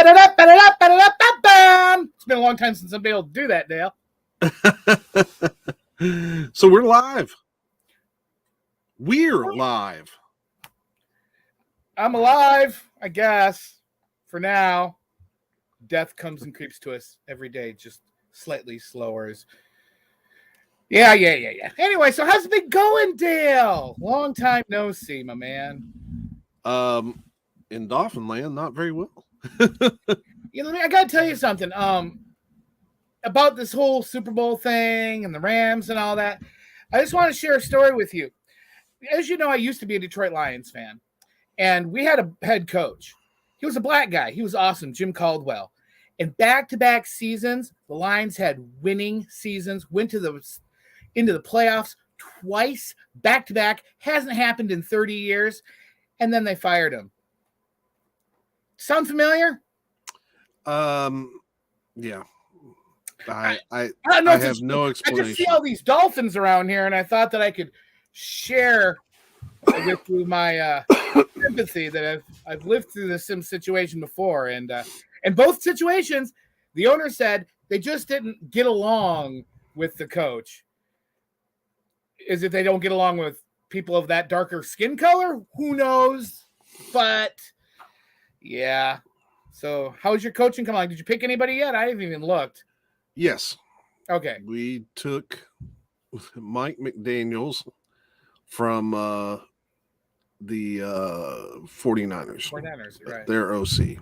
It's been a long time since I've been able to do that, Dale. So we're live. We're live. I'm alive, I guess, for now. Death comes and creeps to us every day, just slightly slower. Yeah. Anyway, so how's it been going, Dale? Long time no see, my man. In Dolphin Land, not very well. I gotta tell you something. About this whole Super Bowl thing and the Rams and all that. I just want to share a story with you. As you know, I used to be a Detroit Lions fan, and we had a head coach. He was a black guy. He was awesome, Jim Caldwell. And back-to-back seasons, the Lions had winning seasons, went into the playoffs twice, back-to-back. Hasn't happened in 30 years. And then they fired him. Sound familiar? Yeah. I have no explanation. I just see all these dolphins around here, and I thought that I could share with you my sympathy that I've lived through this situation before, and in both situations, the owner said they just didn't get along with the coach. Is it they don't get along with people of that darker skin color? Who knows? But yeah. So how's your coaching coming along? Did you pick anybody yet? I haven't even looked. Yes. Okay. We took Mike McDaniels from the 49ers. 49ers, right. Their OC.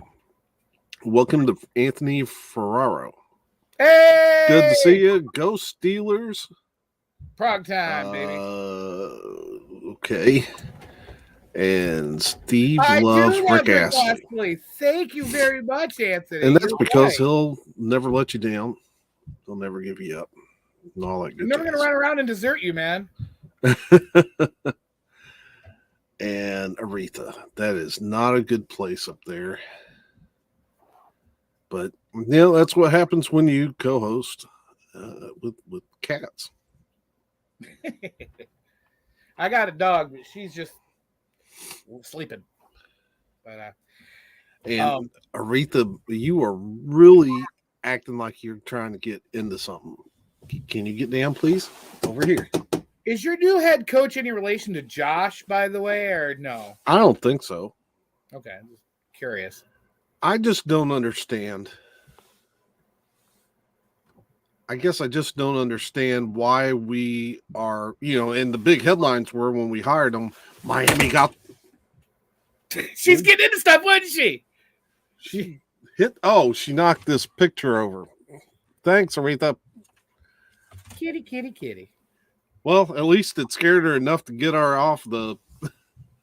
Welcome to Anthony Ferraro. Hey! Good to see you. Go Steelers. Prog time, baby. Okay. And Steve loves Rick Astley. Thank you very much, Anthony. And that's because he'll never let you down. He'll never give you up. And all that good. I'm never going to run around and desert you, man. And Aretha. That is not a good place up there. But that's what happens when you co-host with cats. I got a dog, but she's just sleeping. But and Aretha, you are really acting like you're trying to get into something. Can you get down, please? Over here. Is your new head coach any relation to Josh, by the way, or no? I don't think so. Okay, I'm just curious. I just don't understand. I guess I just don't understand why we are, and the big headlines were when we hired them, Miami got. She's getting into stuff, wasn't she? She knocked this picture over. Thanks, Aretha. Kitty. Well, at least it scared her enough to get her off the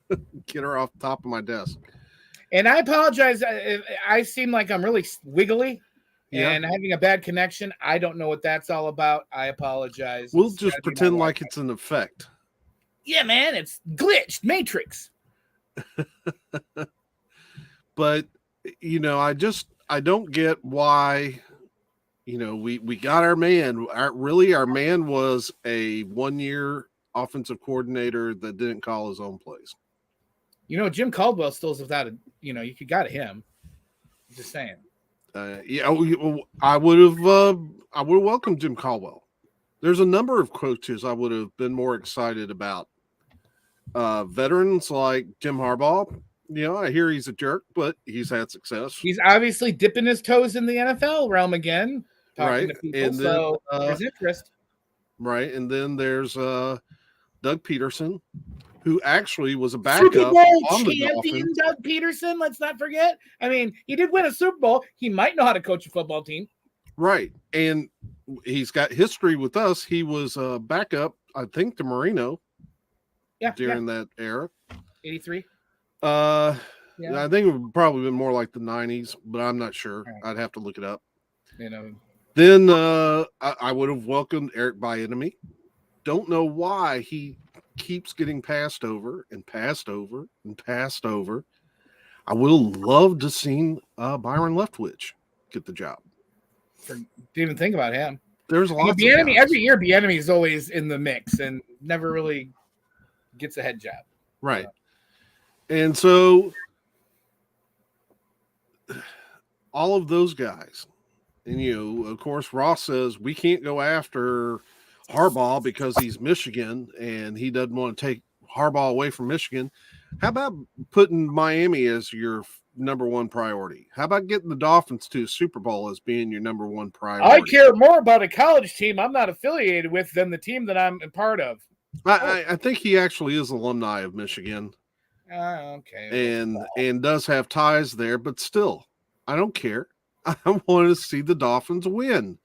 top of my desk. And I apologize. I seem like I'm really wiggly and having a bad connection. I don't know what that's all about. I apologize. We'll just pretend like it's an effect. Yeah, man. It's glitched. Matrix. But, I don't get why, we got our man. Our man was a 1-year offensive coordinator that didn't call his own plays. Jim Caldwell still is without you could got him. Just saying. I would have welcomed Jim Caldwell. There's a number of coaches I would have been more excited about. Veterans like Jim Harbaugh. I hear he's a jerk, but he's had success. He's obviously dipping his toes in the NFL realm again. Talking to people, and then, there's interest. Right, and then there's Doug Peterson, who actually was a backup Super Bowl on the champion Dolphins. Doug Peterson, let's not forget. I mean, he did win a Super Bowl. He might know how to coach a football team. Right, and he's got history with us. He was a backup, I think, to Marino during that era. 83? I think it would probably been more like the 90s, but I'm not sure. Right. I'd have to look it up. Then I would have welcomed Eric Bieniemy. Don't know why he keeps getting passed over and passed over and passed over. I would have loved to seen Byron Leftwich get the job. Didn't even think about him. There's lots of Bieniemy every year. Bieniemy is always in the mix and never really gets a head job. Right. And so all of those guys. And, of course, Ross says we can't go after Harbaugh because he's Michigan and he doesn't want to take Harbaugh away from Michigan. How about putting Miami as your number one priority? How about getting the Dolphins to a Super Bowl as being your number one priority? I care more about a college team I'm not affiliated with than the team that I'm a part of. I think he actually is alumni of Michigan. Okay. And does have ties there, but still, I don't care. I want to see the Dolphins win.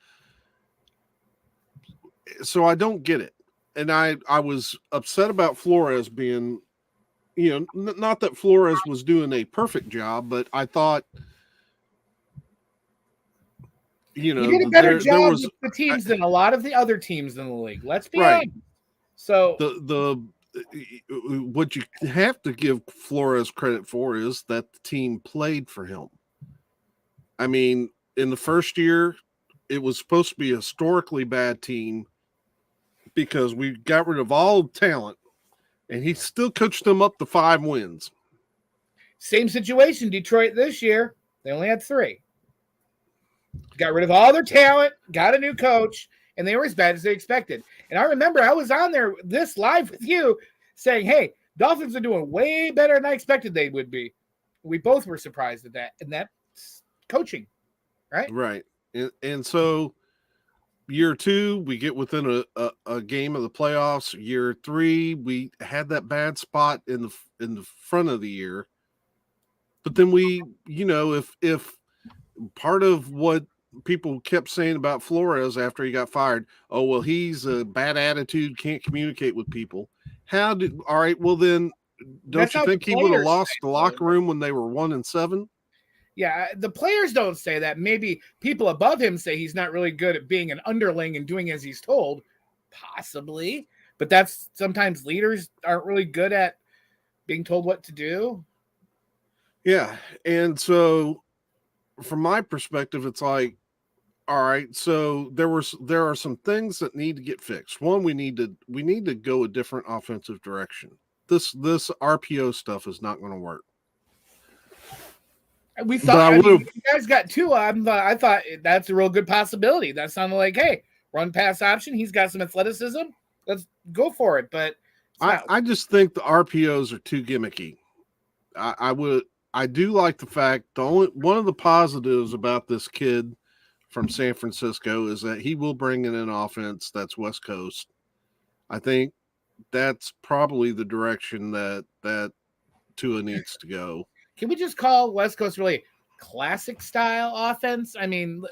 So I don't get it. And I was upset about Flores being, not that Flores was doing a perfect job, but I thought, he did a better job with the teams than a lot of the other teams in the league. Let's be honest. So what you have to give Flores credit for is that the team played for him. I mean, in the first year, it was supposed to be a historically bad team because we got rid of all talent, and he still coached them up to 5 wins. Same situation, Detroit this year. They only had 3. Got rid of all their talent, got a new coach, and they were as bad as they expected. And I remember I was on there this live with you saying, hey, Dolphins are doing way better than I expected they would be. We both were surprised at that. And that's coaching, right? Right. And so year 2, we get within a game of the playoffs. Year 3, we had that bad spot in the front of the year. But then we, if part of what people kept saying about Flores after he got fired, oh, well, he's a bad attitude, can't communicate with people. All right, well then, don't you think he would have lost the locker room when they were 1-7? Yeah, the players don't say that. Maybe people above him say he's not really good at being an underling and doing as he's told. Possibly. But that's sometimes leaders aren't really good at being told what to do. Yeah. And so from my perspective, it's like, all right, so there are some things that need to get fixed. One, we need to go a different offensive direction. This RPO stuff is not going to work. We thought you guys got Tua. I thought that's a real good possibility. That sounded like, hey, run pass option. He's got some athleticism. Let's go for it. But I just think the RPOs are too gimmicky. I do like the fact one of the positives about this kid from San Francisco is that he will bring in an offense that's West Coast. I think that's probably the direction that Tua needs to go. Can we just call West Coast really classic style offense? I mean,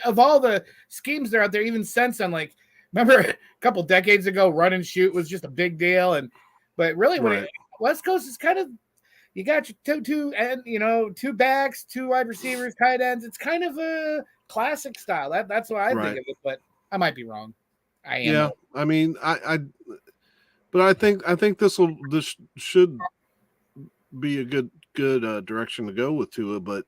of all the schemes that are out there, even since remember a couple decades ago, run and shoot was just a big deal. But really, when West Coast is kind of, you got your two backs, 2 wide receivers, tight ends. It's kind of a classic style. That's what I think of it, but I might be wrong. I am. Yeah, I mean, but I think this should be a good direction to go with Tua, but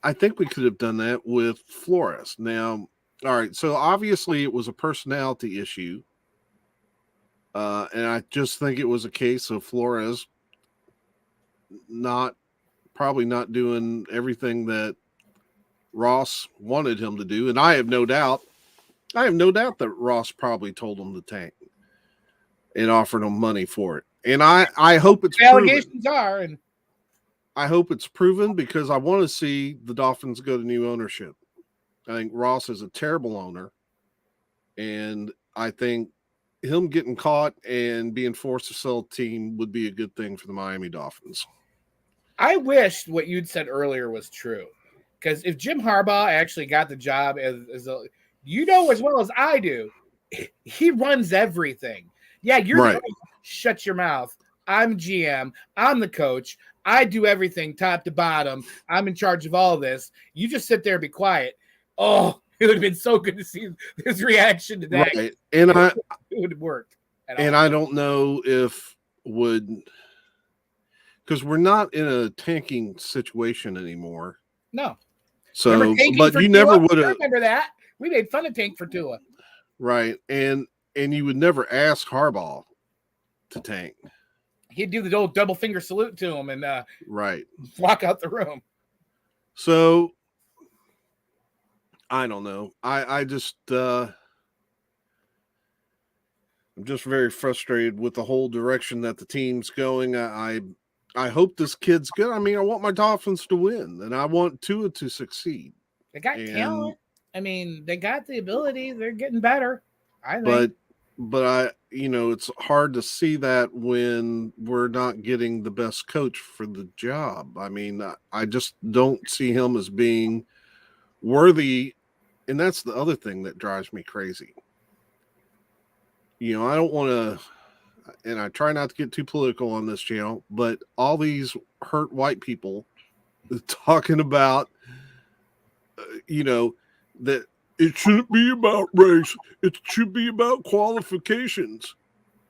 I think we could have done that with Flores. Now, all right, so obviously it was a personality issue, and I just think it was a case of Flores probably not doing everything that Ross wanted him to do, and I have no doubt that Ross probably told him to tank and offered him money for it. And I hope it's allegations are, and I hope it's proven because I want to see the Dolphins go to new ownership. I think Ross is a terrible owner, and I think him getting caught and being forced to sell a team would be a good thing for the Miami Dolphins. I wish what you'd said earlier was true, because if Jim Harbaugh actually got the job as as well as I do, he runs everything. Yeah, you're right. Shut your mouth. I'm GM. I'm the coach. I do everything top to bottom. I'm in charge of all this. You just sit there and be quiet. Oh, it would have been so good to see his reaction to that. Right. And it would have worked. And I don't know if because we're not in a tanking situation anymore. No. So, but you never would have. Remember that? We made fun of Tank for Tua. Right. And you would never ask Harbaugh to tank. He'd do the old double finger salute to him and right, walk out the room. So I don't know. I just I'm just very frustrated with the whole direction that the team's going. I hope this kid's good. I mean, I want my Dolphins to win, and I want Tua to succeed. They got talent. I mean, they got the ability. They're getting better, I think. But it's hard to see that when we're not getting the best coach for the job. I mean, I just don't see him as being worthy. And that's the other thing that drives me crazy. I don't want to, and I try not to get too political on this channel, but all these hurt white people talking about, that it shouldn't be about race. It should be about qualifications.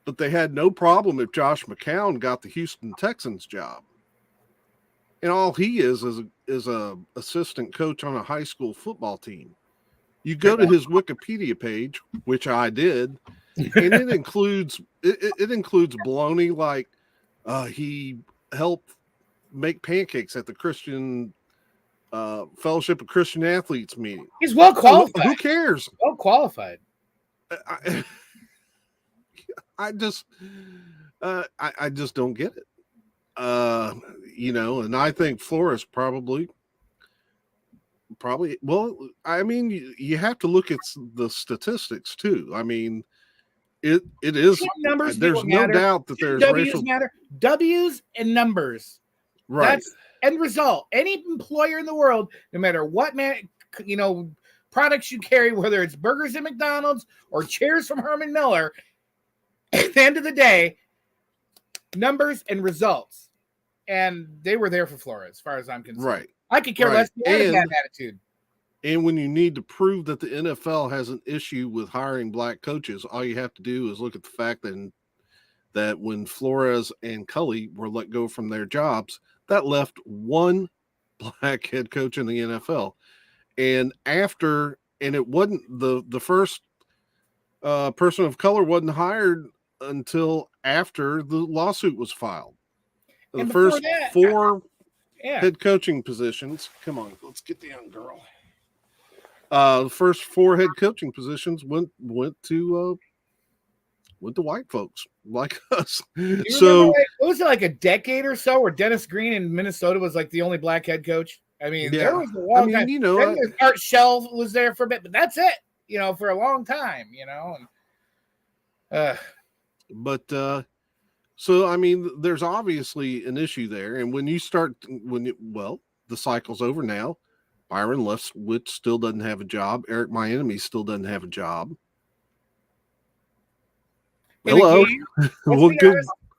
But they had no problem if Josh McCown got the Houston Texans job. And all he is a assistant coach on a high school football team. You go to his Wikipedia page, which I did, and it includes baloney like he helped make pancakes at the Christian Fellowship of Christian Athletes meeting. He's well qualified. Who cares? Well qualified. I just don't get it. And I think Flores probably. Well, I mean, you have to look at the statistics too. I mean, it is. Numbers there's no doubt that there's W's matter. W's and numbers. Right. That's end result. Any employer in the world, no matter what products you carry, whether it's burgers at McDonald's or chairs from Herman Miller, at the end of the day, numbers and results. And they were there for Flores, as far as I'm concerned. Right. I could care less than that attitude. And when you need to prove that the NFL has an issue with hiring black coaches, all you have to do is look at the fact that when Flores and Cully were let go from their jobs, that left one black head coach in the NFL. And it wasn't the first person of color wasn't hired until after the lawsuit was filed. The first four head coaching positions. Come on, let's get the young girl. The first four head coaching positions went to white folks like us. So what was it, like a decade or so where Dennis Green in Minnesota was like the only black head coach? I mean, there was a long time. Art Shell was there for a bit, but that's it. For a long time. So I mean, there's obviously an issue there, and when the cycle's over now. Byron Leftwich still doesn't have a job. Eric Bieniemy still doesn't have a job. Hello.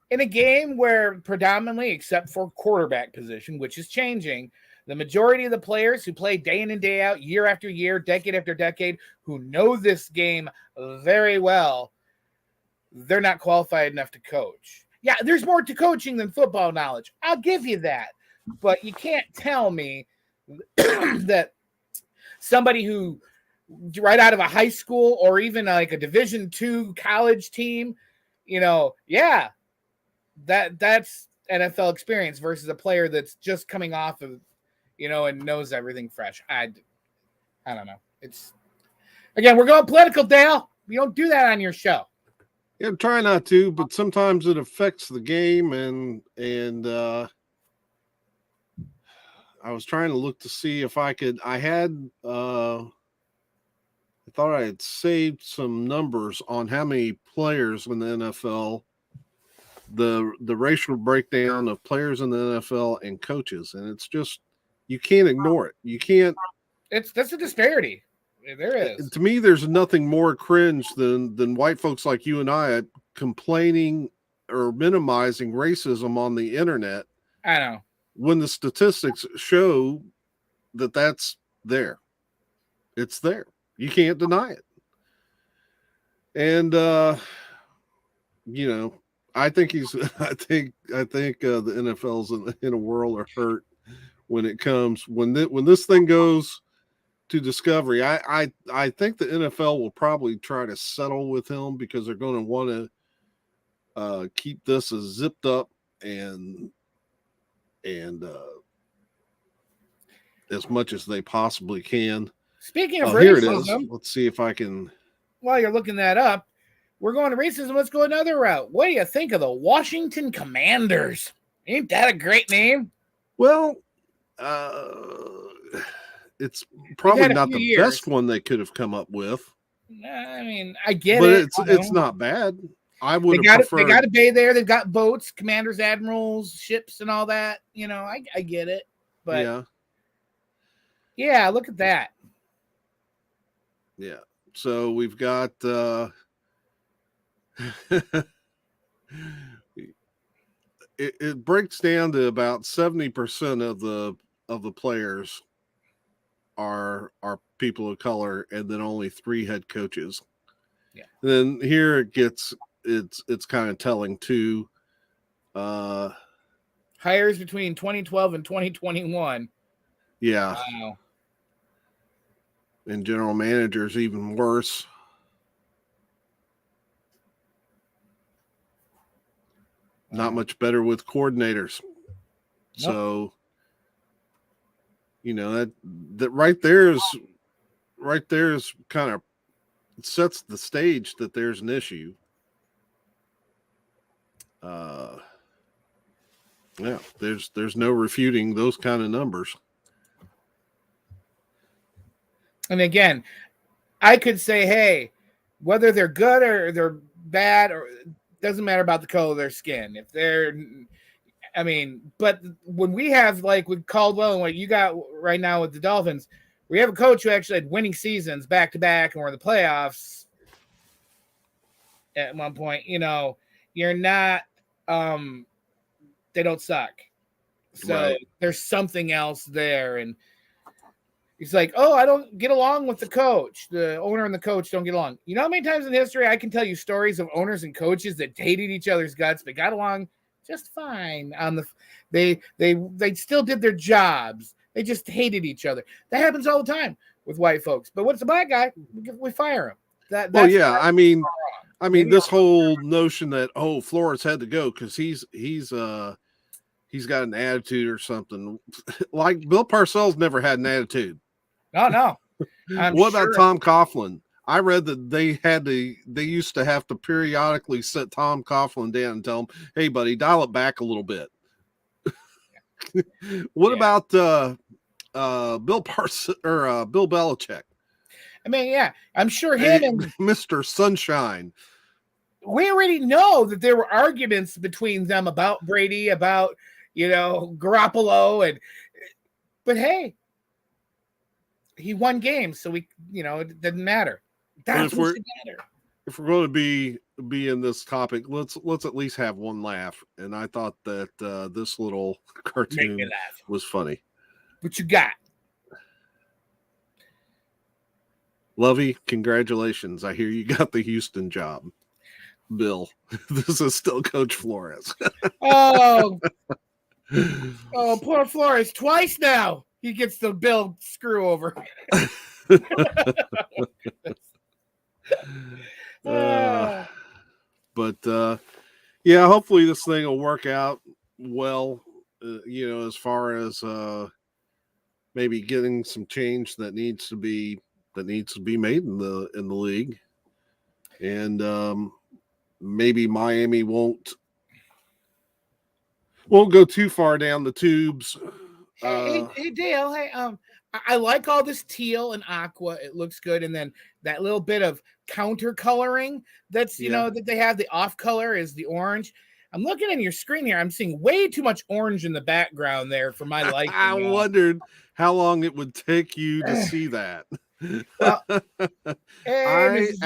In a game where predominantly, except for quarterback position, which is changing, the majority of the players who play day in and day out, year after year, decade after decade, who know this game very well, they're not qualified enough to coach. Yeah, there's more to coaching than football knowledge. I'll give you that. But you can't tell me that somebody who right out of a high school or even like a Division II college team, that's NFL experience versus a player that's just coming off of, and knows everything fresh. I don't know. It's again, we're going political, Dale. We don't do that on your show. Yeah, try not to, but sometimes it affects the game and I was trying to look to see if I could. I thought I had saved some numbers on how many players in the NFL, the racial breakdown of players in the NFL and coaches, and it's just you can't ignore it. You can't. That's a disparity. There is. To me, there's nothing more cringe than white folks like you and I complaining or minimizing racism on the internet. I know. When the statistics show that that's there. It's there. You can't deny it. And I think the NFL's in a world of hurt when it comes when this thing goes to discovery. I think the NFL will probably try to settle with him because they're going to want to keep this as zipped up and as much as they possibly can. Speaking of here it is. racism, Let's see if I can. While you're looking that up, we're going to racism. Let's go another route. What do you think of the Washington Commanders? Ain't that a great name? Well, it's probably not the best one they could have come up with. I mean, I get it, but it's not bad. I would have preferred. They got a bay there. They've got boats, commanders, admirals, ships, and all that. You know, I get it. But yeah, look at that. Yeah. So we've got it breaks down to about 70% of the players are people of color, and then only 3 head coaches. Yeah. And then here it gets it's kind of telling too. Hires between 2012 and 2021. Yeah. Wow. And general managers even worse. Not much better with coordinators. Nope. So, you know, that right there is kind of sets the stage that there's an issue. Yeah, there's no refuting those kind of numbers. And again, I could say, hey, whether they're good or they're bad, or doesn't matter about the color of their skin. If they're, I mean, but when we have like with Caldwell and what you got right now with the Dolphins, we have a coach who actually had winning seasons back to back and were in the playoffs at one point. You know, you're not, they don't suck. So right. There's something else there. And he's like, oh, I don't get along with the coach. The owner and the coach don't get along. You know how many times in history I can tell you stories of owners and coaches that hated each other's guts but got along just fine. They still did their jobs. They just hated each other. That happens all the time with white folks. But what's a black guy? We fire him. Well, yeah. I mean, this whole notion that Flores had to go because he's got an attitude or something. Like Bill Parcells never had an attitude. No. What about Tom Coughlin? I read that they used to have to periodically sit Tom Coughlin down and tell him, "Hey, buddy, dial it back a little bit." What about Bill Belichick? I mean, yeah, I'm sure him and Mr. Sunshine. We already know that there were arguments between them about Brady, about Garoppolo, but hey, he won games, so it doesn't matter. That's what should matter. If we're going to be in this topic, let's at least have one laugh. And I thought that this little cartoon was funny. What you got? Lovey, congratulations. I hear you got the Houston job. Bill, this is still Coach Flores. Oh, poor Flores. Twice now he gets the Bill screw over. Yeah, hopefully this thing will work out well, as far as maybe getting some change that needs to be made in the league. And maybe Miami won't go too far down the tubes. Hey, Dale. Hey, I like all this teal and aqua. It looks good, and then that little bit of counter coloring. That's that they have. The off color is the orange. I'm looking at your screen here. I'm seeing way too much orange in the background there for my liking. I wondered how long it would take you to see that. Well, I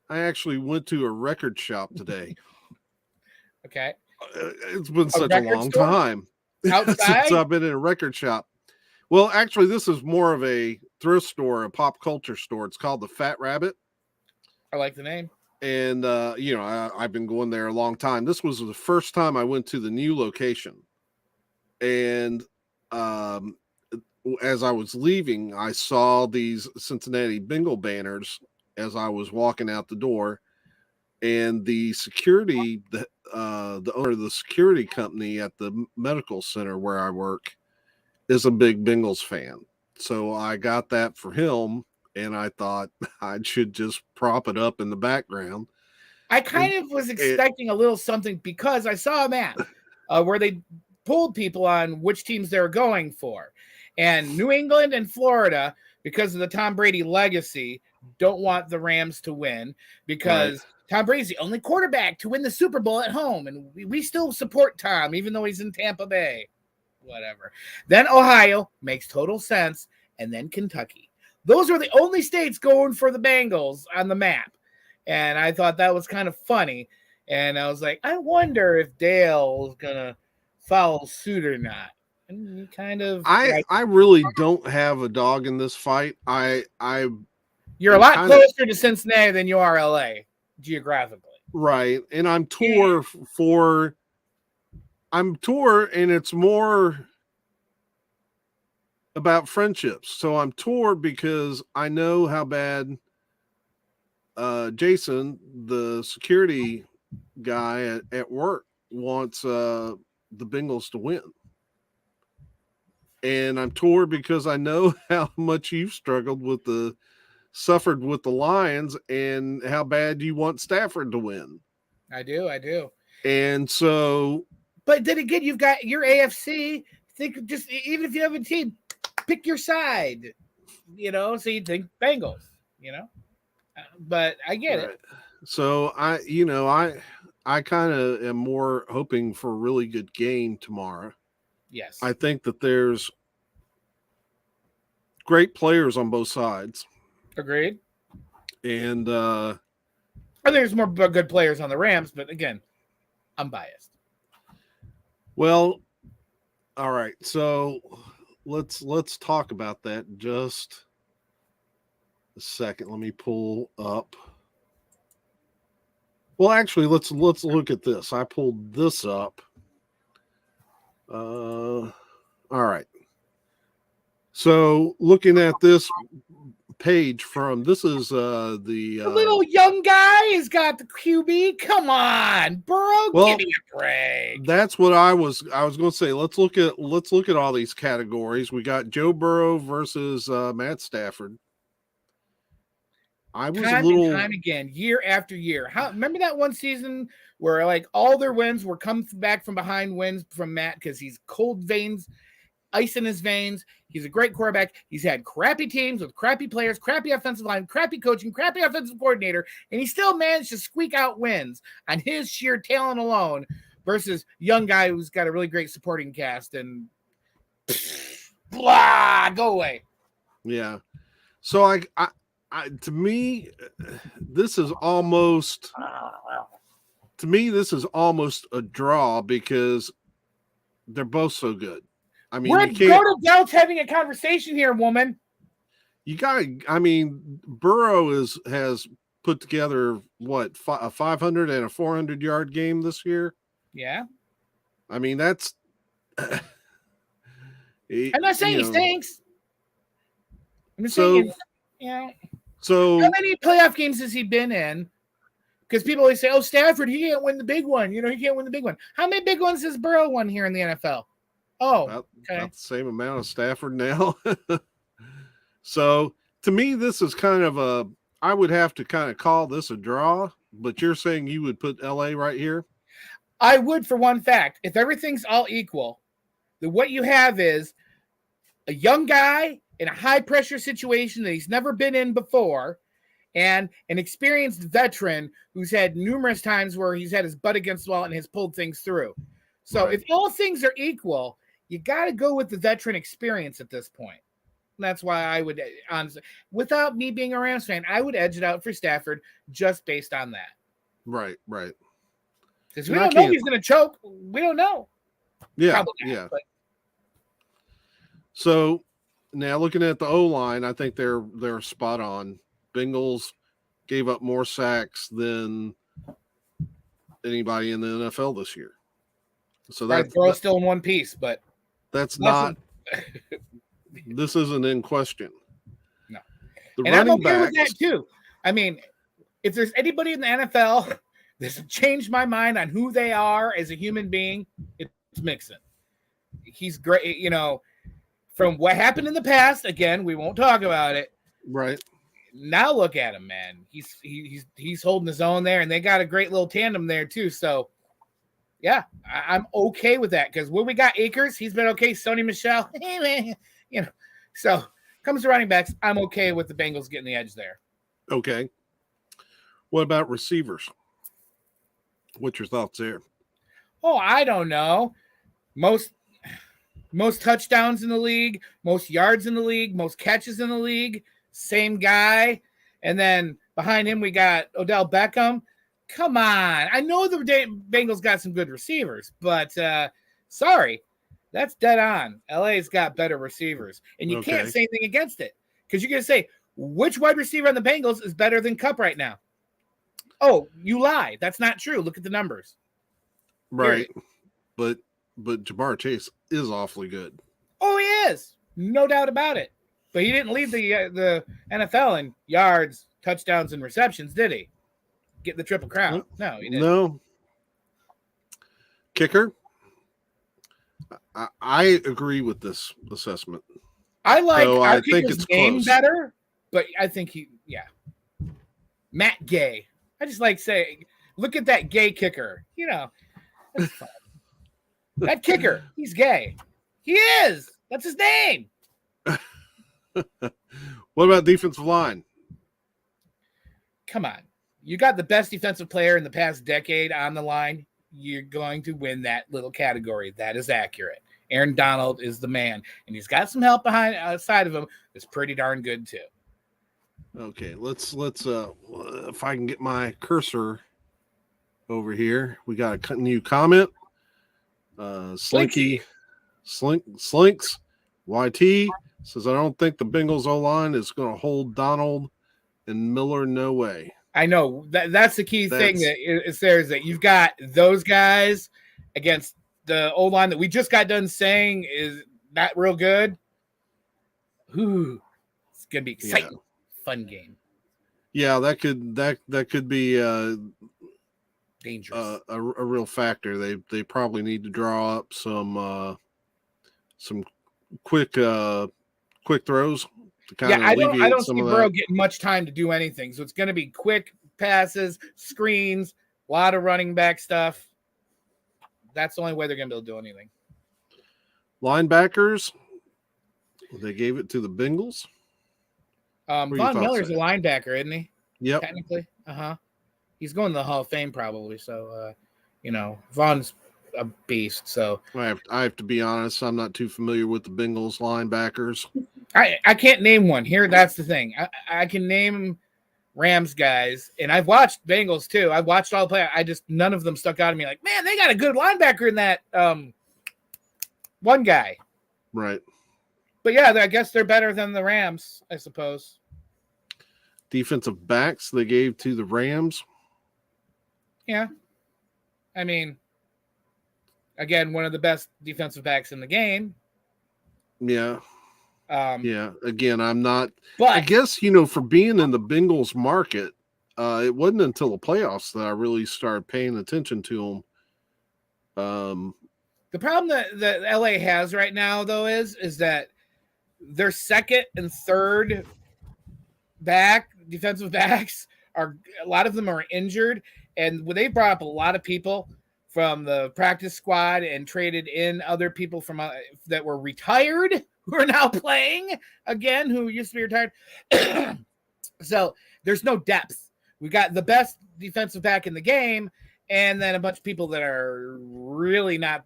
actually went to a record shop today. Okay. It's been such a long time since I've been in a record shop. Well, actually, this is more of a thrift store, a pop culture store. It's called the Fat Rabbit. I like the name. And, I've been going there a long time. This was the first time I went to the new location. And as I was leaving, I saw these Cincinnati Bengal banners as I was walking out the door. And the security, the owner of the security company at the medical center where I work is a big Bengals fan. So I got that for him, and I thought I should just prop it up in the background. I kind of was expecting a little something because I saw a map where they pulled people on which teams they're going for. And New England and Florida, because of the Tom Brady legacy, don't want the Rams to win because Tom Brady's the only quarterback to win the Super Bowl at home. And we still support Tom, even though he's in Tampa Bay. Whatever. Then Ohio makes total sense. And then Kentucky. Those are the only states going for the Bengals on the map. And I thought that was kind of funny. And I was like, I wonder if Dale is going to follow suit or not. And he kind of... I really don't have a dog in this fight. You're a lot closer to Cincinnati than you are LA, geographically. Right. And I'm tour and it's more about friendships. So I'm tour because I know how bad Jason, the security guy at work, wants the Bengals to win. And I'm tore because I know how much you've suffered with the Lions and how bad you want Stafford to win. I do. And so, but then again, you've got your AFC. Think just even if you have a team, pick your side. So you think Bengals. But I get it. So I kind of am more hoping for a really good game tomorrow. Yes. I think that there's great players on both sides. Agreed. And I think there's more good players on the Rams, but again, I'm biased. Well, all right. So let's talk about that just a second. Let me pull up. Well, actually, let's look at this. I pulled this up. All right. So looking at this page this is the little young guy has got the QB. Come on, Burrow, give me a break. That's what I was going to say. Let's look at all these categories. We got Joe Burrow versus Matt Stafford. I was time again, year after year. Remember that one season where like all their wins were come back from behind wins from Matt because he's cold veins, ice in his veins. He's a great quarterback. He's had crappy teams with crappy players, crappy offensive line, crappy coaching, crappy offensive coordinator, and he still managed to squeak out wins on his sheer talent alone versus young guy who's got a really great supporting cast and blah, go away. Yeah. So I to me, this is almost a draw because they're both so good. I mean, we're DolfanDale's having a conversation here, woman. Burrow has put together a 500 and a 400-yard game this year. Yeah. I mean, that's. I'm not saying he stinks. I'm just saying, So how many playoff games has he been in? Because people always say, "Oh, Stafford, he can't win the big one." He can't win the big one. How many big ones has Burrow won here in the NFL? Oh, about the same amount as Stafford now. So to me, this is kind of I would have to kind of call this a draw. But you're saying you would put LA right here? I would, for one fact. If everything's all equal, then what you have is a young guy in a high-pressure situation that he's never been in before, and an experienced veteran who's had numerous times where he's had his butt against the wall and has pulled things through. So if all things are equal, you got to go with the veteran experience at this point. And that's why I would, honestly, without me being a Rams fan, I would edge it out for Stafford just based on that. Right. Because we don't know if he's going to choke. We don't know. Yeah, But. So now looking at the O-line, I think they're spot on. Bengals gave up more sacks than anybody in the NFL this year. So that's still in one piece, but that's not. This isn't in question. No, and I'm okay with that too. I mean, if there's anybody in the NFL that's changed my mind on who they are as a human being, it's Mixon. He's great, from what happened in the past, again, we won't talk about it. Right. Now look at him, man. He's holding his own there, and they got a great little tandem there too. So, yeah, I'm okay with that because when we got Akers, he's been okay. Sony Michel, you know. So, comes to running backs, I'm okay with the Bengals getting the edge there. Okay. What about receivers? What's your thoughts there? Oh, I don't know. Most touchdowns in the league, most yards in the league, most catches in the league. Same guy. And then behind him, we got Odell Beckham. Come on. I know the Bengals got some good receivers, but sorry, that's dead on. LA's got better receivers. And you can't say anything against it because you're going to say, which wide receiver on the Bengals is better than Kupp right now? Oh, you lie. That's not true. Look at the numbers. Right. But Ja'Marr Chase is awfully good. Oh, he is. No doubt about it. But he didn't lead the NFL in yards, touchdowns, and receptions, did he? Get the Triple Crown. No, he didn't. No. Kicker? I agree with this assessment. I like our kicker's name better, but I think Matt Gay. I just like saying, look at that gay kicker. You know, that's fun. That kicker, he's gay. He is. That's his name. What about defensive line? Come on. You got the best defensive player in the past decade on the line. You're going to win that little category. That is accurate. Aaron Donald is the man, and he's got some help outside of him. It's pretty darn good too. Okay, let's if I can get my cursor over here. We got a new comment. Slinks YT says, I don't think the Bengals O-line is going to hold Donald and Miller. No way. I know that's the key thing that is there is that you've got those guys against the O-line that we just got done saying is not real good. Ooh, it's gonna be exciting. Yeah. Fun game. Yeah, that could be dangerous. A real factor. They probably need to draw up some quick throws to kind of alleviate I don't some see of Burrow that. getting much time to do anything. So it's going to be quick passes, screens, a lot of running back stuff. That's the only way they're going to be able to do anything. Linebackers, they gave it to the Bengals. Von Miller's a linebacker, isn't he? Yep. Technically. He's going to the Hall of Fame probably. So, Von's a beast. So I have to be honest. I'm not too familiar with the Bengals linebackers. I can't name one here. That's the thing. I can name Rams guys, and I've watched Bengals too. I've watched all the play. None of them stuck out to me like, man, they got a good linebacker in that one guy. Right. But yeah, I guess they're better than the Rams, I suppose. Defensive backs they gave to the Rams. Yeah. I mean, again, one of the best defensive backs in the game. Yeah. Yeah. Again, I'm not. But I guess for being in the Bengals market, it wasn't until the playoffs that I really started paying attention to them. The problem that LA has right now, though, is that their second and third defensive backs a lot of them are injured, and they brought up a lot of people from the practice squad and traded in other people from that were retired who are now playing again, who used to be retired. So there's no depth. We got the best defensive back in the game, and then a bunch of people that are really not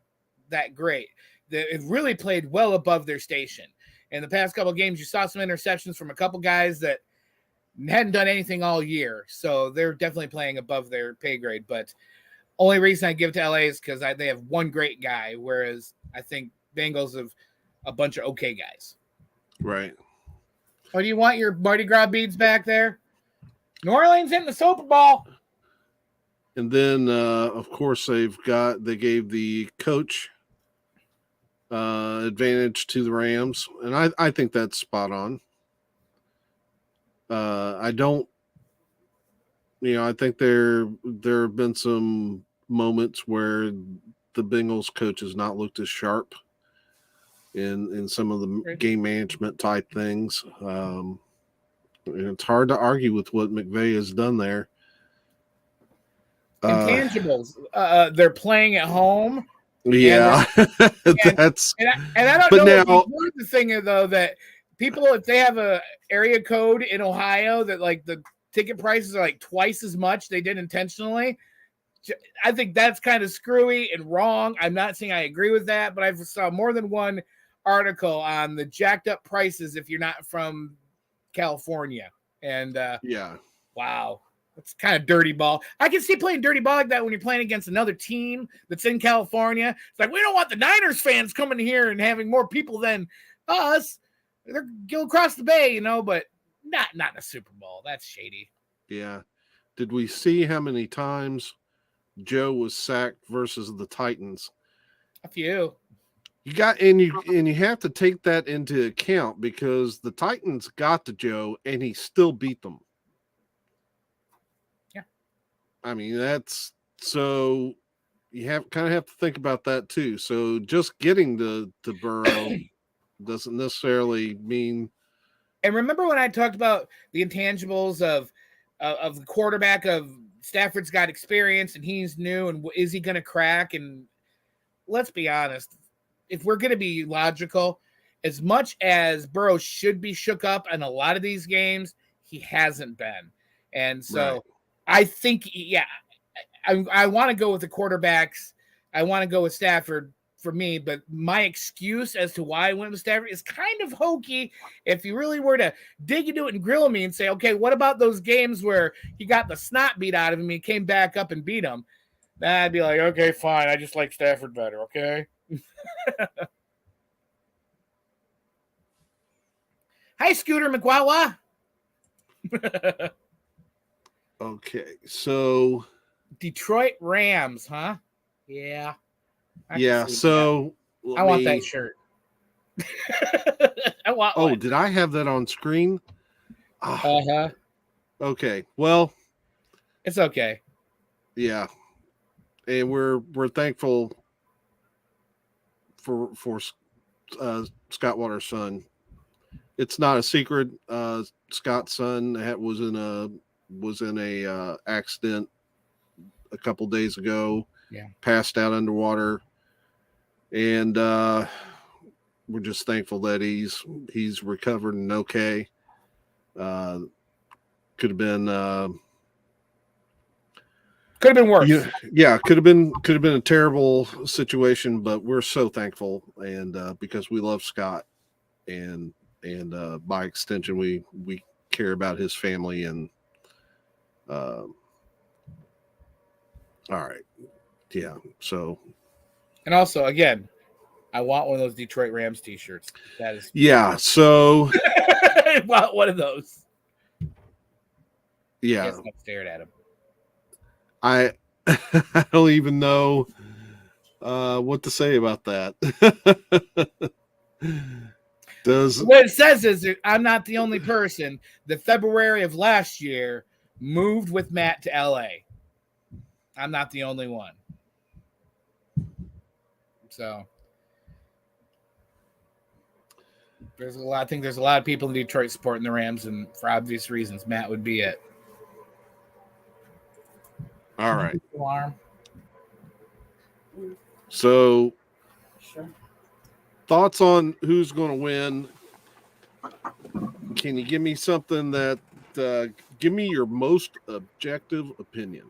that great. They've really played well above their station. In the past couple of games, you saw some interceptions from a couple guys that hadn't done anything all year. So they're definitely playing above their pay grade. But only reason I give it to LA is because they have one great guy, whereas I think Bengals have a bunch of okay guys. Right. Oh, do you want your Mardi Gras beads back there? New Orleans in the Super Bowl. And then, of course, they gave the coach advantage to the Rams, and I think that's spot on. I think there have been some moments where the Bengals coach has not looked as sharp in some of the game management type things. And it's hard to argue with what McVay has done there. Intangibles. They're playing at home. Yeah, that's. And I don't know. Now, if you've heard the thing though that people, if they have a area code in Ohio, that like the ticket prices are like twice as much they did intentionally. I think that's kind of screwy and wrong. I'm not saying I agree with that, but I've saw more than one article on the jacked up prices if you're not from California. And wow, it's kind of dirty ball. I can see playing dirty ball like that when you're playing against another team that's in California. It's like, we don't want the Niners fans coming here and having more people than us. They're going across the bay, you know, but not in a Super Bowl. That's shady. Yeah. Did we see how many times Joe was sacked versus the Titans? A few. You have to take that into account because the Titans got to Joe and he still beat them. Yeah. I mean, that's so you have to think about that too. So just getting to Burrow doesn't necessarily mean. And remember when I talked about the intangibles of the quarterback, of Stafford's got experience and he's new, and is he going to crack? And let's be honest, if we're going to be logical, as much as Burrow should be shook up in a lot of these games, he hasn't been. And so right. I think, I want to go with the quarterbacks. I want to go with Stafford for me, but my excuse as to why I went with Stafford is kind of hokey. If you really were to dig into it and grill me and say, okay, what about those games where he got the snot beat out of him and he came back up and beat him? Then I'd be like, okay, fine. I just like Stafford better, okay? Hi, Scooter McWawa. Okay, so Detroit Rams, huh? Yeah. So I want that shirt. I want one. Did I have that on screen? Uh-huh. Okay. Well, it's okay. Yeah. And we're thankful for Scott Waters' son. It's not a secret. Scott's son was in a accident a couple days ago. Yeah. Passed out underwater. And we're just thankful that he's recovered and okay. Could have been worse. Could have been a terrible situation, but we're so thankful, and because we love Scott, and by extension we care about his family, and all right. Yeah. So. And also, again, I want one of those Detroit Rams t-shirts. That is. Yeah. So. I want one of those. Yeah. I stared at him. I don't even know what to say about that. What it says is that I'm not the only person that February of last year moved with Matt to LA. I'm not the only one. So I think there's a lot of people in Detroit supporting the Rams, and for obvious reasons, Matt would be it. All right. Alarm. So, sure. Thoughts on who's going to win? Can you give me something that give me your most objective opinion?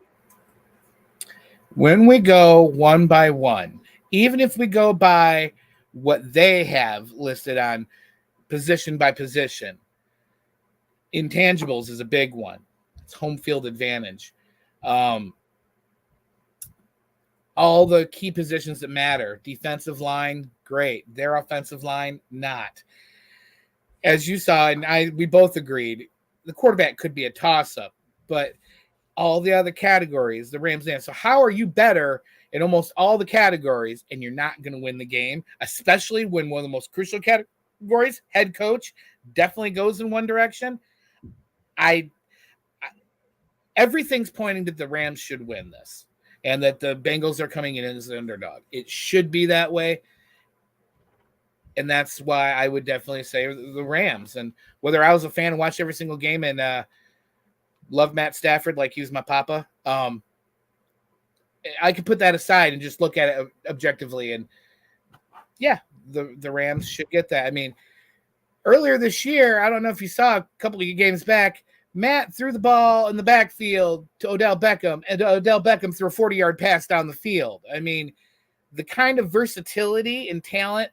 When we go one by one, even if we go by what they have listed on position by position, intangibles is a big one. It's home field advantage. All the key positions that matter. Defensive line, great. Their offensive line, not. As you saw, and we both agreed, the quarterback could be a toss-up, but all the other categories, the Rams did. So how are you better in almost all the categories and you're not going to win the game, especially when one of the most crucial categories, head coach, definitely goes in one direction? Everything's pointing that the Rams should win this and that the Bengals are coming in as an underdog. It should be that way. And that's why I would definitely say the Rams. And whether I was a fan and watched every single game and love Matt Stafford like he was my papa, I could put that aside and just look at it objectively. And yeah, the Rams should get that. I mean, earlier this year, I don't know if you saw a couple of games back, Matt threw the ball in the backfield to Odell Beckham, and Odell Beckham threw a 40-yard pass down the field. I mean, the kind of versatility and talent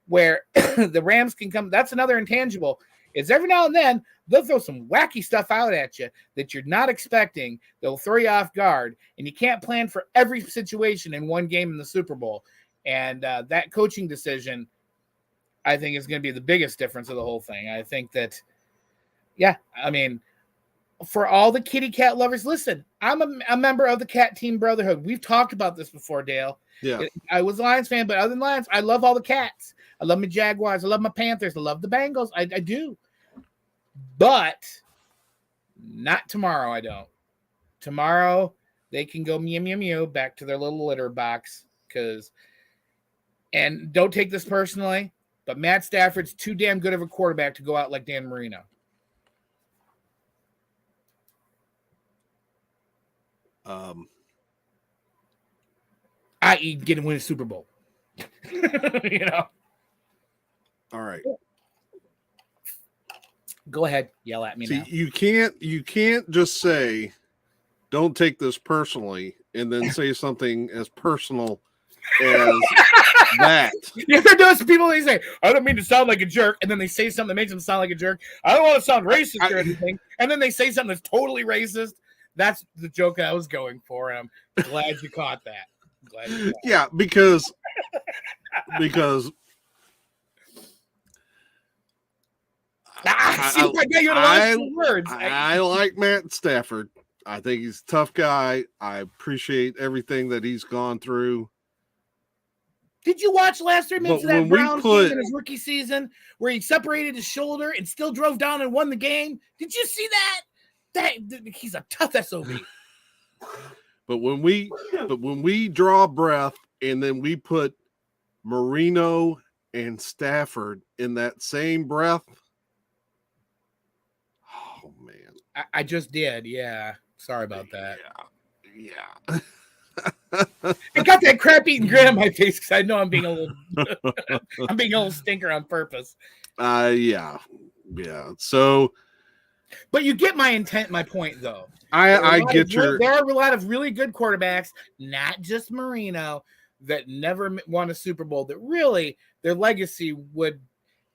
where the Rams can come, that's another intangible, is every now and then they'll throw some wacky stuff out at you that you're not expecting. They'll throw you off guard, and you can't plan for every situation in one game in the Super Bowl. And that coaching decision, I think, is going to be the biggest difference of the whole thing. I think that, yeah, I mean, for all the kitty cat lovers, listen, I'm a member of the Cat Team Brotherhood. We've talked about this before, Dale. Yeah. I was a Lions fan, but other than Lions, I love all the cats. I love my Jaguars. I love my Panthers. I love the Bengals. I do. But not tomorrow, I don't. Tomorrow, they can go mew, mew, mew back to their little litter box. And don't take this personally, but Matt Stafford's too damn good of a quarterback to go out like Dan Marino. I.e. get and win a Super Bowl. You know? All right. Go ahead. Yell at me now. You can't just say, don't take this personally, and then say something as personal as that. Yeah, they're doing some people, they say, I don't mean to sound like a jerk, and then they say something that makes them sound like a jerk. I don't want to sound racist or anything. And then they say something that's totally racist. That's the joke I was going for, and I'm glad you caught that. Yeah, because I like Matt Stafford. I think he's a tough guy. I appreciate everything that he's gone through. Did you watch last 3 minutes of that Browns game in his rookie season where he separated his shoulder and still drove down and won the game? Did you see that? He's a tough SOB. But when we draw breath and then we put Marino and Stafford in that same breath, oh man, I just did. Yeah, sorry about that. Yeah. I got that crap-eating grin on my face because I know I'm being a little stinker on purpose. Yeah. So, but you get my intent, my point, though. There are a lot of really good quarterbacks, not just Marino, that never won a Super Bowl. That really their legacy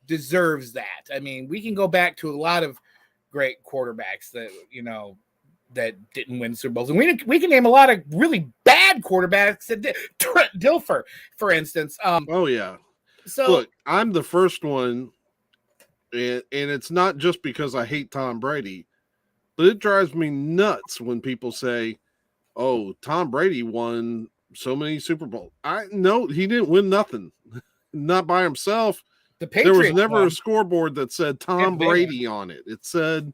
deserves that. I mean, we can go back to a lot of great quarterbacks that that didn't win Super Bowls, and we can name a lot of really bad quarterbacks that did. Dilfer, for instance. Oh yeah. So look, I'm the first one, and it's not just because I hate Tom Brady. But it drives me nuts when people say, oh, Tom Brady won so many Super Bowls. No, he didn't win nothing. Not by himself. There was never a scoreboard that said Tom Brady on it. It said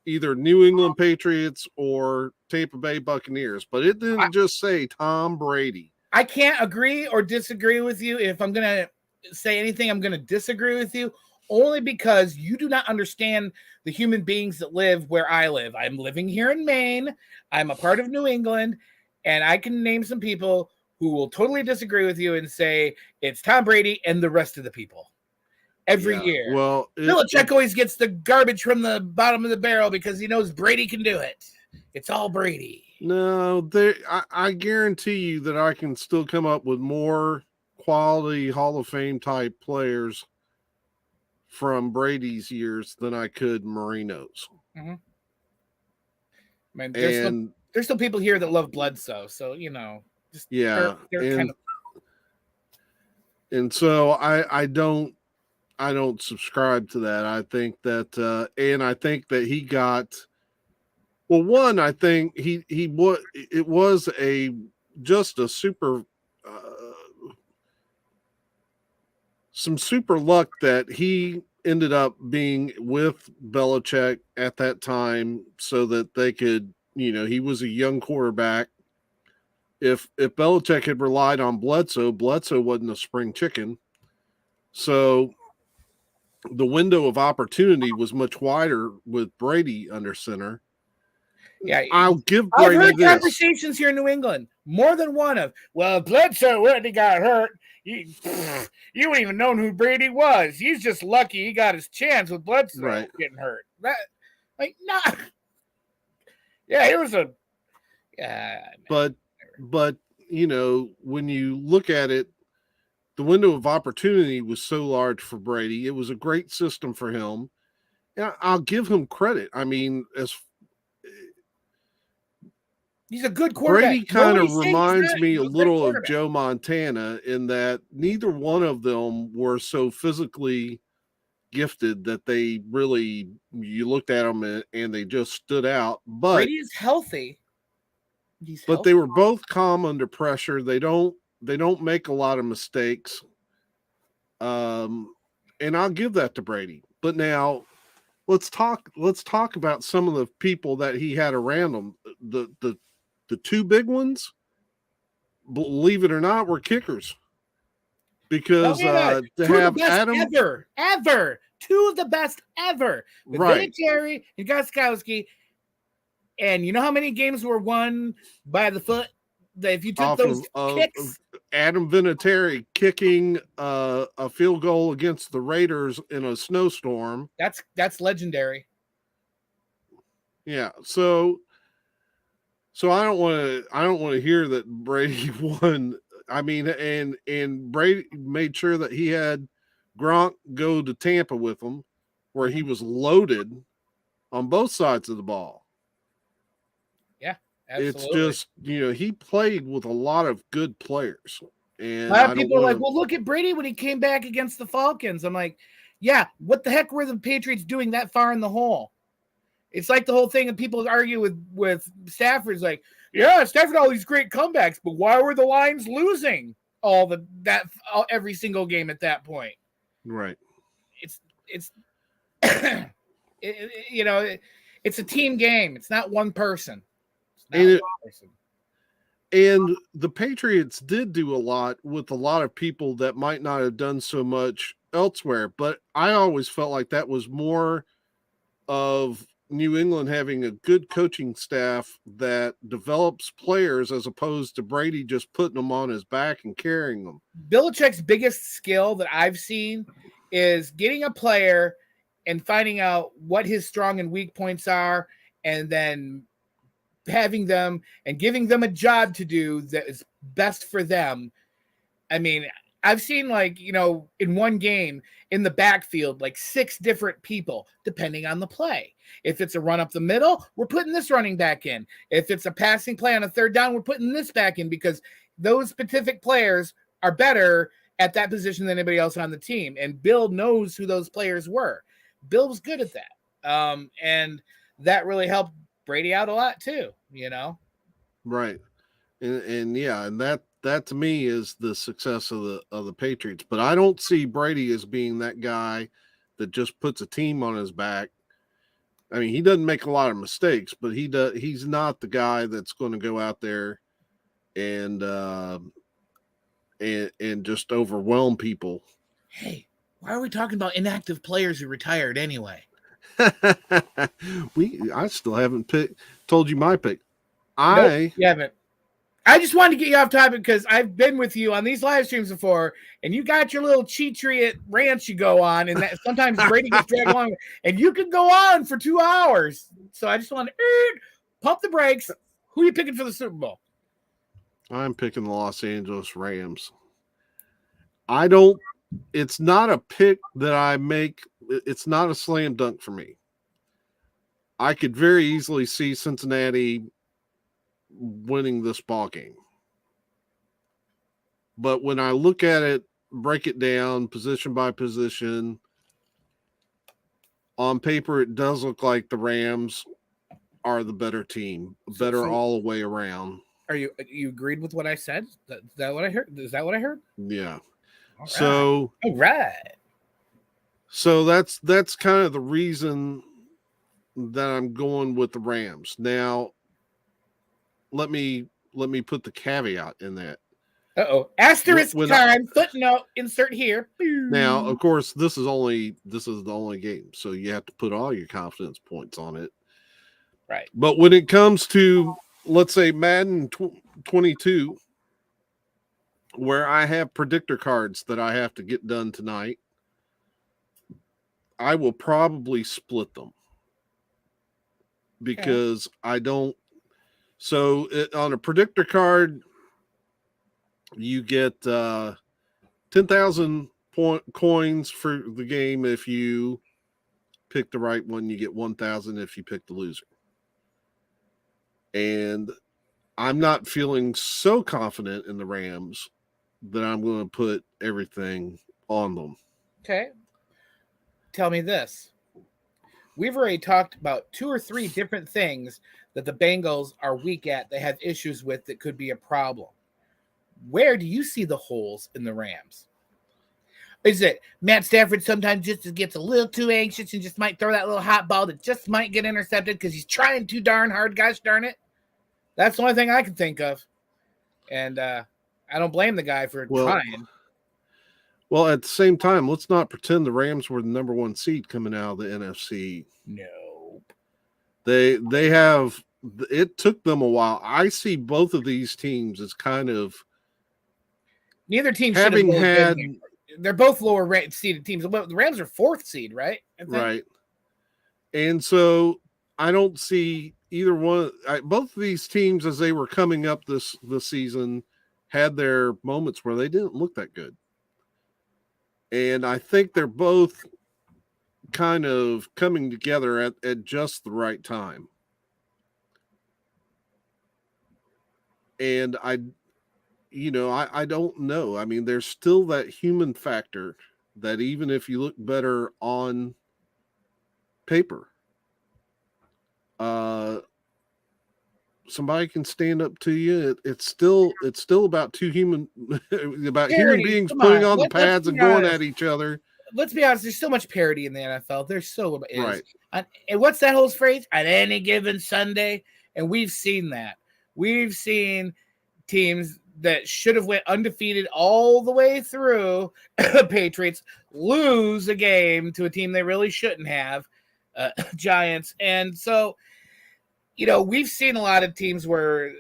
either New England Patriots or Tampa Bay Buccaneers. But it didn't just say Tom Brady. I can't agree or disagree with you. If I'm going to say anything, I'm going to disagree with you. Only because you do not understand the human beings that live where I live. I'm living here in Maine. I'm a part of New England, and I can name some people who will totally disagree with you and say it's Tom Brady and the rest of the people every year. Well, Belichick always gets the garbage from the bottom of the barrel because he knows Brady can do it. It's all Brady. No, I guarantee you that I can still come up with more quality Hall of Fame type players from Brady's years than I could Marino's. Mm-hmm. Man, there's still people here that love Bledsoe, so they're kind of... And so I don't subscribe to that. I think that and I think that he got one. I think it was just a super some super luck that he ended up being with Belichick at that time so that they could, he was a young quarterback. If Belichick had relied on Bledsoe wasn't a spring chicken. So the window of opportunity was much wider with Brady under center. Yeah, I'll give Brady I've heard this. Conversations here in New England, more than one of, well, Bledsoe when he got hurt, you wouldn't even know who Brady was. He's just lucky he got his chance with Bledsoe getting hurt. That, like, not. Yeah, it was a. But you know, when you look at it, the window of opportunity was so large for Brady. It was a great system for him. And I'll give him credit. I mean, he's a good quarterback. Brady kind of reminds me a little of Joe Montana in that neither one of them were so physically gifted that they really, you looked at them and they just stood out. But Brady is healthy. They were both calm under pressure. They don't make a lot of mistakes. And I'll give that to Brady. But now let's talk about some of the people that he had around him. The two big ones, believe it or not, were kickers. Because to have Adam ever, two of the best ever. Right. Vinatieri and Gostkowski. And you know how many games were won by the foot? If you took those kicks, Adam Vinatieri kicking a field goal against the Raiders in a snowstorm. That's legendary. Yeah, so I don't want to hear that Brady won. I mean, and Brady made sure that he had Gronk go to Tampa with him, where he was loaded on both sides of the ball. Absolutely. It's just, you know, he played with a lot of good players. And a lot of people are like, well, look at Brady when he came back against the Falcons. I'm like, yeah, what the heck were the Patriots doing that far in the hole? It's like the whole thing that people argue with Stafford's like, yeah, Stafford all these great comebacks, but why were the Lions losing every single game at that point? Right. It's you know, it's a team game. It's not one person. And the Patriots did do a lot with a lot of people that might not have done so much elsewhere. But I always felt like that was more of New England having a good coaching staff that develops players as opposed to Brady just putting them on his back and carrying them. Belichick's biggest skill that I've seen is getting a player and finding out what his strong and weak points are, and then having them and giving them a job to do that is best for them. I mean, I've seen, like, you know, in one game in the backfield, like 6 different people, depending on the play. If it's a run up the middle, we're putting this running back in. If it's a passing play on a third down, we're putting this back in because those specific players are better at that position than anybody else on the team. And Bill knows who those players were. Bill was good at that. And that really helped Brady out a lot too, you know? Right. And yeah, and that to me is the success of the Patriots. But I don't see Brady as being that guy that just puts a team on his back. I mean, he doesn't make a lot of mistakes, but he's not the guy that's going to go out there and just overwhelm people. Hey, why are we talking about inactive players who retired anyway? I still haven't told you my pick. Nope, you haven't. I just wanted to get you off topic because I've been with you on these live streams before, and you got your little Cheatriot rants you go on, and that sometimes Brady gets dragged along, and you can go on for 2 hours. So I just want to pump the brakes. Who are you picking for the Super Bowl? I'm picking the Los Angeles Rams. It's not a pick that I make. It's not a slam dunk for me. I could very easily see Cincinnati winning this ball game. But when I look at it, break it down position by position, on paper, it does look like the Rams are the better team, better all the way around. Are you agreed with what I said? Is that what I heard? Is that what I heard? Yeah. All so right. All right. So that's kind of the reason that I'm going with the Rams. Now, let me put the caveat in that. Asterisk time. Footnote. Insert here. Now, of course, this is the only game, so you have to put all your confidence points on it. Right. But when it comes to, let's say, Madden 22, where I have predictor cards that I have to get done tonight, I will probably split them because I don't. So on a predictor card, you get 10,000 coins for the game if you pick the right one. You get 1,000 if you pick the loser. And I'm not feeling so confident in the Rams that I'm going to put everything on them. Okay. Tell me this. We've already talked about 2 or 3 different things that the Bengals are weak at, they have issues with that could be a problem. Where do you see the holes in the Rams? Is it Matt Stafford sometimes just gets a little too anxious and just might throw that little hot ball that just might get intercepted because he's trying too darn hard, gosh darn it? That's the only thing I can think of. And I don't blame the guy for trying. Well, at the same time, let's not pretend the Rams were the number 1 seed coming out of the NFC. No. They have – it took them a while. I see both of these teams as kind of – neither team should have had – they're both lower seeded teams. The Rams are 4th seed, right? Right. And so I don't see either one. Both of these teams, as they were coming up this season, had their moments where they didn't look that good. And I think they're both kind of coming together at just the right time. And I don't know. I mean, there's still that human factor that even if you look better on paper, somebody can stand up to you. It's still about human beings putting on the pads and going at each other. Let's be honest. There's so much parity in the NFL. There's so is. Right. And what's that whole phrase? On any given Sunday, and we've seen that. We've seen teams that should have went undefeated all the way through. Patriots lose a game to a team they really shouldn't have. Giants, and so. We've seen a lot of teams where,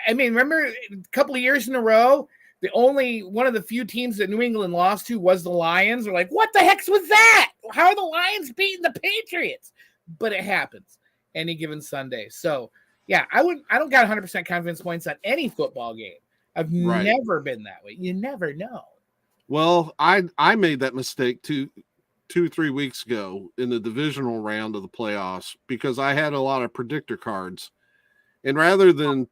remember a couple of years in a row, the only one of the few teams that New England lost to was the Lions. They're like, what the heck was that? How are the Lions beating the Patriots? But it happens any given Sunday. So, yeah, I don't got 100% confidence points on any football game. I've never been that way. You never know. Well, I made that mistake too. 2 or 3 weeks ago in the divisional round of the playoffs because I had a lot of predictor cards. And rather than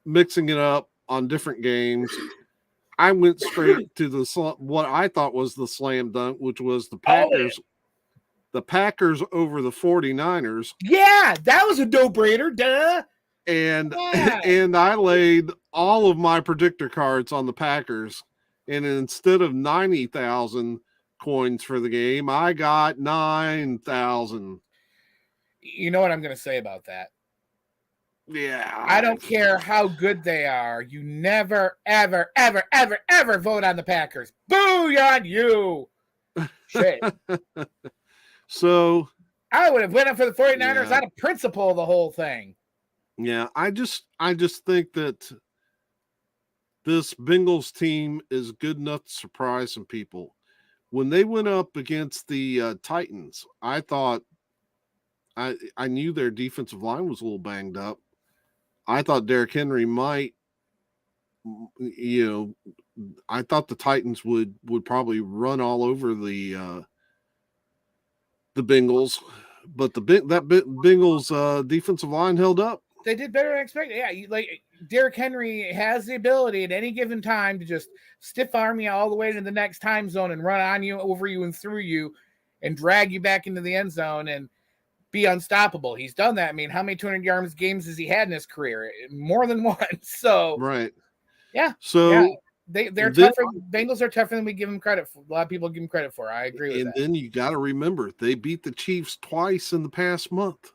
mixing it up on different games, I went straight to what I thought was the slam dunk, which was the Packers. The Packers over the 49ers. Yeah, that was a no-brainer, duh. And I laid all of my predictor cards on the Packers. And instead of 90,000 coins for the game, I got 9,000. You know what I'm going to say about that? Yeah. I don't care how good they are. You never, ever, ever, ever, ever vote on the Packers. Boo on you. Shit. So I would have went up for the 49ers out of principle the whole thing. Yeah, I just think that this Bengals team is good enough to surprise some people. When they went up against the Titans, I thought I knew their defensive line was a little banged up. I thought Derrick Henry might, I thought the Titans would probably run all over the Bengals, but that Bengals defensive line held up. They did better than expected. Yeah, Derrick Henry has the ability at any given time to just stiff arm you all the way to the next time zone and run on you, over you, and through you, and drag you back into the end zone and be unstoppable. He's done that. How many 200 yards games has he had in his career? More than one. So right. Yeah. So yeah. They're tougher. Bengals are tougher than we give them credit for. A lot of people give them credit for. I agree with that. And then you got to remember they beat the Chiefs twice in the past month.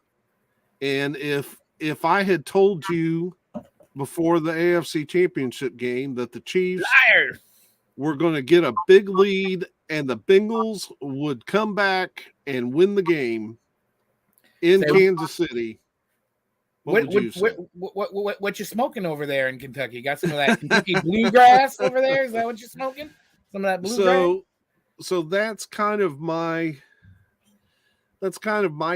And if I had told you before the AFC Championship game that the Chiefs Liar. were going to get a big lead and the Bengals would come back and win the game in Kansas City. What you smoking over there in Kentucky? Got some of that Kentucky bluegrass over there? Is that what you're smoking? Some of that bluegrass? So that's kind of my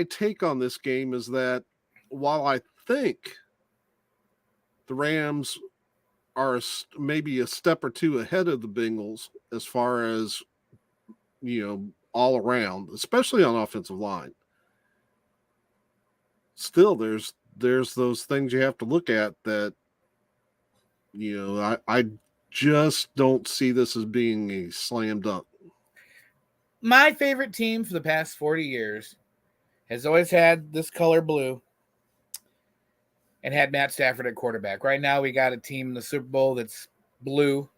take on this game, is that while I think the Rams are maybe a step or two ahead of the Bengals as far as, all around, especially on offensive line, still there's those things you have to look at that, I just don't see this as being a slam dunk. My favorite team for the past 40 years has always had this color blue and had Matt Stafford at quarterback. Right now we got a team in the Super Bowl that's blue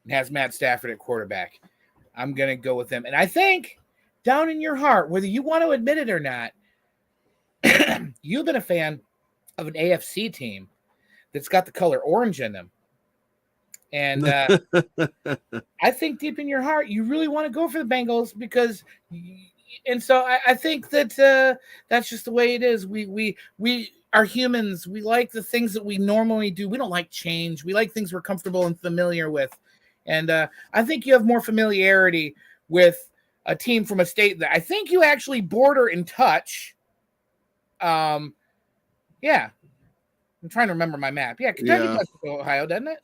and has Matt Stafford at quarterback. I'm going to go with them. And I think down in your heart, whether you want to admit it or not, you've been a fan of an AFC team that's got the color orange in them. And I think deep in your heart, you really want to go for the Bengals because, and so I think that that's just the way it is. We are humans. We like the things that we normally do. We don't like change. We like things we're comfortable and familiar with. And I think you have more familiarity with a team from a state that I think you actually border and touch. Yeah. I'm trying to remember my map. Yeah, Kentucky touches Ohio, doesn't it?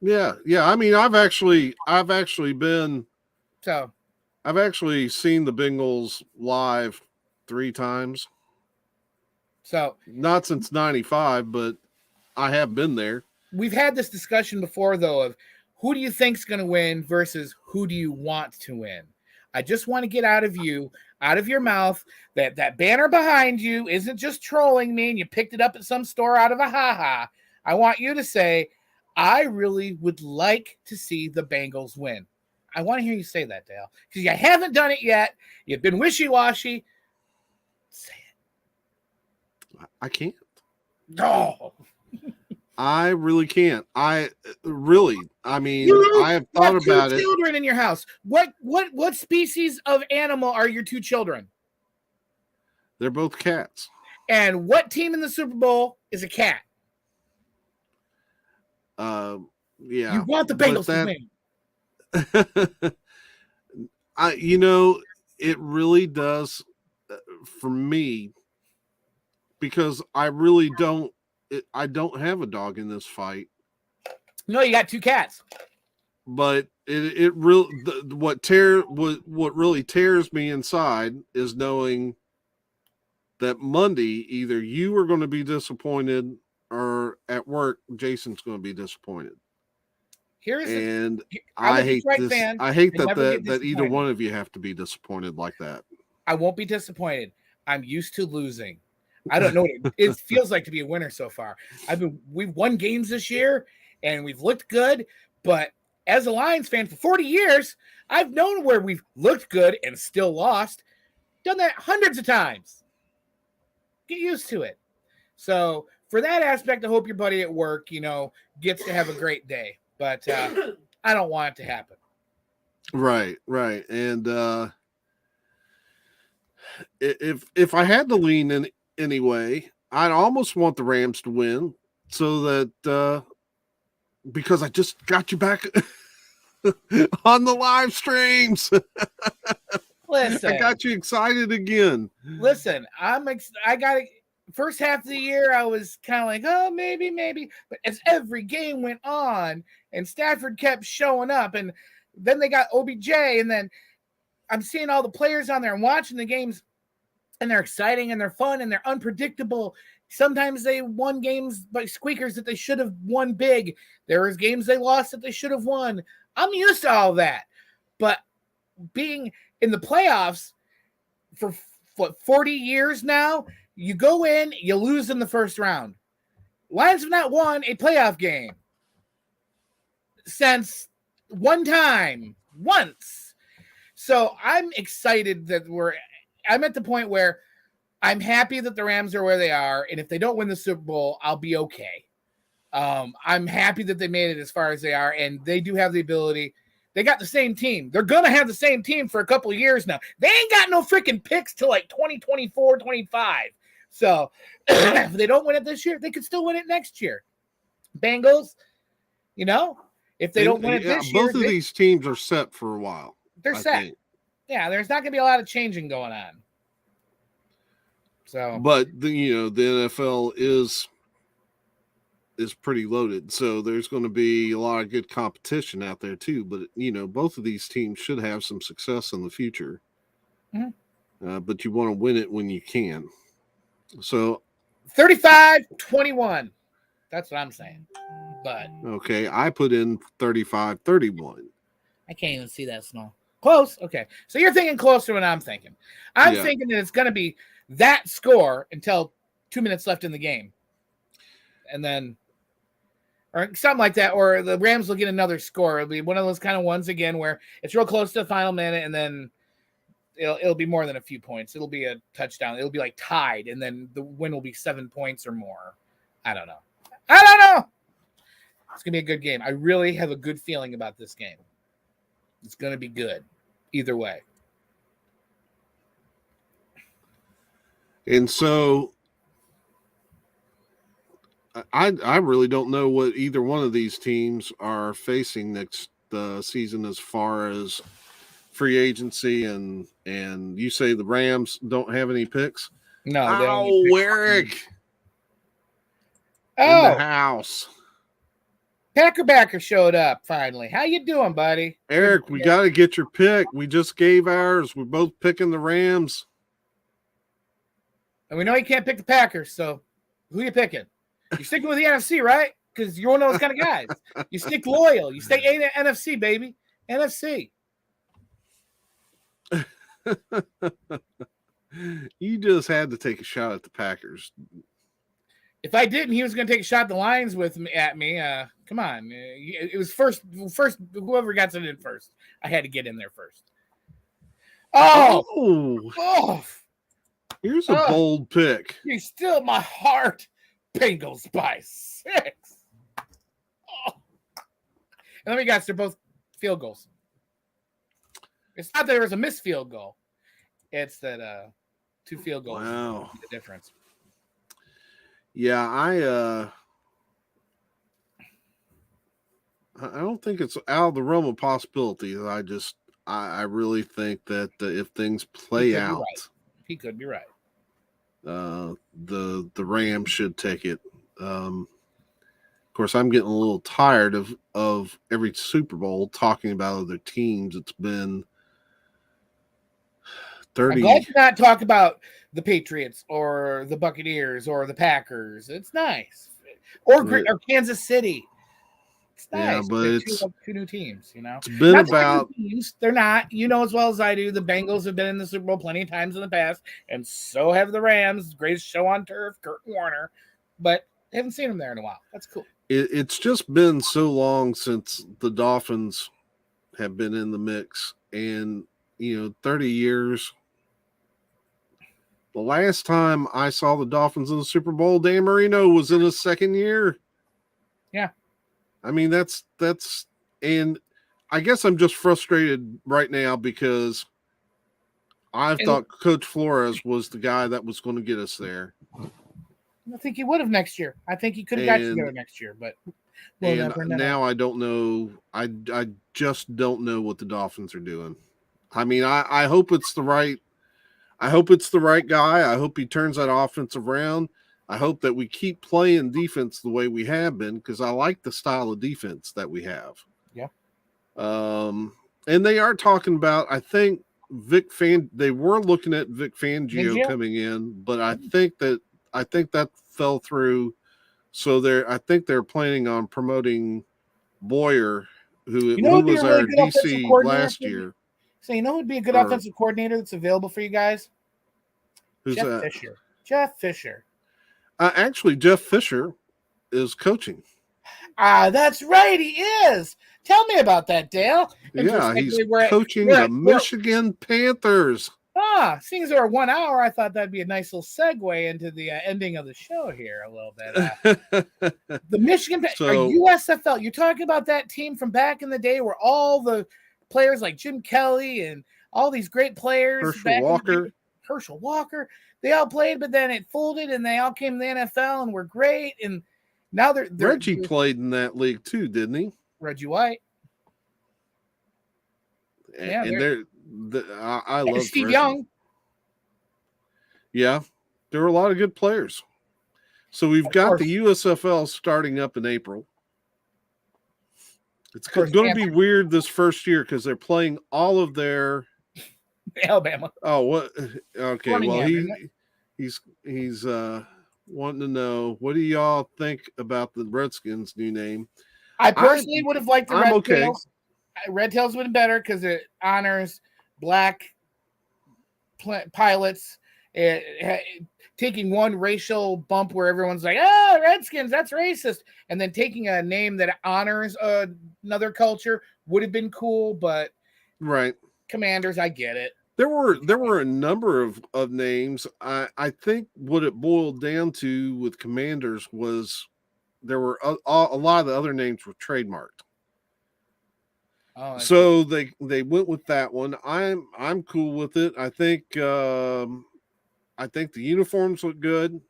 Yeah. I mean, I've actually seen the Bengals live 3 times. So not since 95, but I have been there. We've had this discussion before, though, of who do you think's going to win versus who do you want to win? I just want to get out of your mouth, that banner behind you isn't just trolling me and you picked it up at some store out of a ha-ha. I want you to say, I really would like to see the Bengals win. I want to hear you say that, Dale, because you haven't done it yet. You've been wishy-washy. Say it. I can't. No. I really can't. I mean, I have thought about it. Children in your house. What species of animal are your 2 children? They're both cats. And what team in the Super Bowl is a cat? Yeah. You want the Bengals to win. It really does for me, because I really don't have a dog in this fight. No, you got 2 cats. But it really, what really tears me inside is knowing that Monday either you are going to be disappointed or at work Jason's going to be disappointed. I hate this. I hate that either one of you have to be disappointed like that. I won't be disappointed. I'm used to losing. I don't know what it feels like to be a winner so far. We've won games this year and we've looked good, but as a Lions fan for 40 years, I've known where we've looked good and still lost. Done that hundreds of times. Get used to it. So for that aspect, I hope your buddy at work, gets to have a great day. But I don't want it to happen. Right. And if I had to lean in anyway, I'd almost want the Rams to win, so that because I just got you back on the live streams. Listen, I got you excited again. Listen, I got it. First half of the year, I was kind of like, oh, maybe. But as every game went on and Stafford kept showing up, and then they got OBJ, and then I'm seeing all the players on there and watching the games, and they're exciting and they're fun and they're unpredictable. Sometimes they won games by squeakers that they should have won big. There was games they lost that they should have won. I'm used to all that. But being in the playoffs for 40 years now, you go in, you lose in the first round. Lions have not won a playoff game since once. So I'm excited that I'm at the point where I'm happy that the Rams are where they are. And if they don't win the Super Bowl, I'll be okay. I'm happy that they made it as far as they are, and they do have the ability. They got the same team. They're going to have the same team for a couple of years now. They ain't got no freaking picks till like 2024, 25. So if they don't win it this year, they could still win it next year. Bengals, if they don't win it this year. Both of these teams are set for a while. They're set. Yeah, there's not going to be a lot of changing going on. So, but the NFL is pretty loaded, so there's going to be a lot of good competition out there too. But both of these teams should have some success in the future. Mm-hmm. But you want to win it when you can. So 35-21. That's what I'm saying. But okay, I put in 35-31. I can't even see that small. Close. Okay, so you're thinking closer than I'm thinking. I'm thinking that it's going to be that score until 2 minutes left in the game, and then. Or something like that, or the Rams will get another score. It'll be one of those kind of ones again where it's real close to the final minute, and then it'll be more than a few points. It'll be a touchdown. It'll be like tied, and then the win will be 7 points or more. I don't know. It's gonna be a good game. I really have a good feeling about this game. It's gonna be good, either way. And so. I really don't know what either one of these teams are facing next season as far as free agency and you say the Rams don't have any picks? No, they don't. Oh, Eric. In the house. Packer showed up finally. How you doing, buddy? Eric, we got to get your pick. We just gave ours. We're both picking the Rams. And we know you can't pick the Packers, so who are you picking? You're sticking with the NFC, right? Because you're one of those kind of guys. You stick loyal. You stay NFC, baby. NFC. You just had to take a shot at the Packers. If I didn't, he was going to take a shot at the Lions at me. Come on. It was first, whoever got it in first. I had to get in there first. Oh. Here's a bold pick. You still my heart. Bengals by 6. Oh. And let me guess, they're both field goals. It's not that there was a missed field goal. It's that 2 field goals. Wow. The difference. Yeah, I don't think it's out of the realm of possibility. I really think that if things play out, he could be right. The Rams should take it. Of course, I'm getting a little tired of every Super Bowl talking about other teams. It's been 30. I'm glad to not talk about the Patriots or the Buccaneers or the Packers. It's nice. Or Kansas City. It's nice. Yeah, but it's two new teams, It's been about teams. They're not. You know as well as I do, the Bengals have been in the Super Bowl plenty of times in the past, and so have the Rams. Greatest show on turf, Kurt Warner. But I haven't seen them there in a while. That's cool. It's just been so long since the Dolphins have been in the mix, and 30 years. The last time I saw the Dolphins in the Super Bowl, Dan Marino was in his second year. Yeah. I mean, that's, and I guess I'm just frustrated right now because I thought Coach Flores was the guy that was going to get us there. I think he would have next year. I think he could have got you there next year, but we'll never know. Now I don't know. I just don't know what the Dolphins are doing. I mean, I hope it's the right. I hope it's the right guy. I hope he turns that offense around. I hope that we keep playing defense the way we have been because I like the style of defense that we have. Yeah. And they are talking about, I think they were looking at Vic Fangio coming in, but I think that fell through. So I think they're planning on promoting Boyer, who was our DC last year. So you know who would be a good offensive coordinator that's available for you guys? Who's Jeff that? Fisher. Jeff Fisher. Actually, Jeff Fisher is coaching. That's right. He is. Tell me about that, Dale. Yeah, he's coaching the Michigan Panthers. seeing as we're 1 hour, I thought that'd be a nice little segue into the ending of the show here a little bit. The Michigan USFL. You're talking about that team from back in the day where all the players like Jim Kelly and all these great players, Herschel Walker, they all played, but then it folded and they all came to the NFL and were great. And now they're Reggie played in that league too, didn't he? Reggie White. And I love Steve Young. Yeah, there were a lot of good players. So we've got the USFL starting up in April. It's going to be weird this first year because they're playing all of their Alabama. Oh, what? Okay, well he's wanting to know, what do y'all think about the Redskins' new name? I personally would have liked the Red Tails. Red Tails would have been better because it honors black pilots. Taking one racial bump where everyone's like, Redskins, that's racist. And then taking a name that honors another culture would have been cool, but right. Commanders, I get it. There were a number of names. I think what it boiled down to with Commanders was there were a lot of the other names were trademarked. Oh, so they went with that one. I'm cool with it. I think the uniforms look good.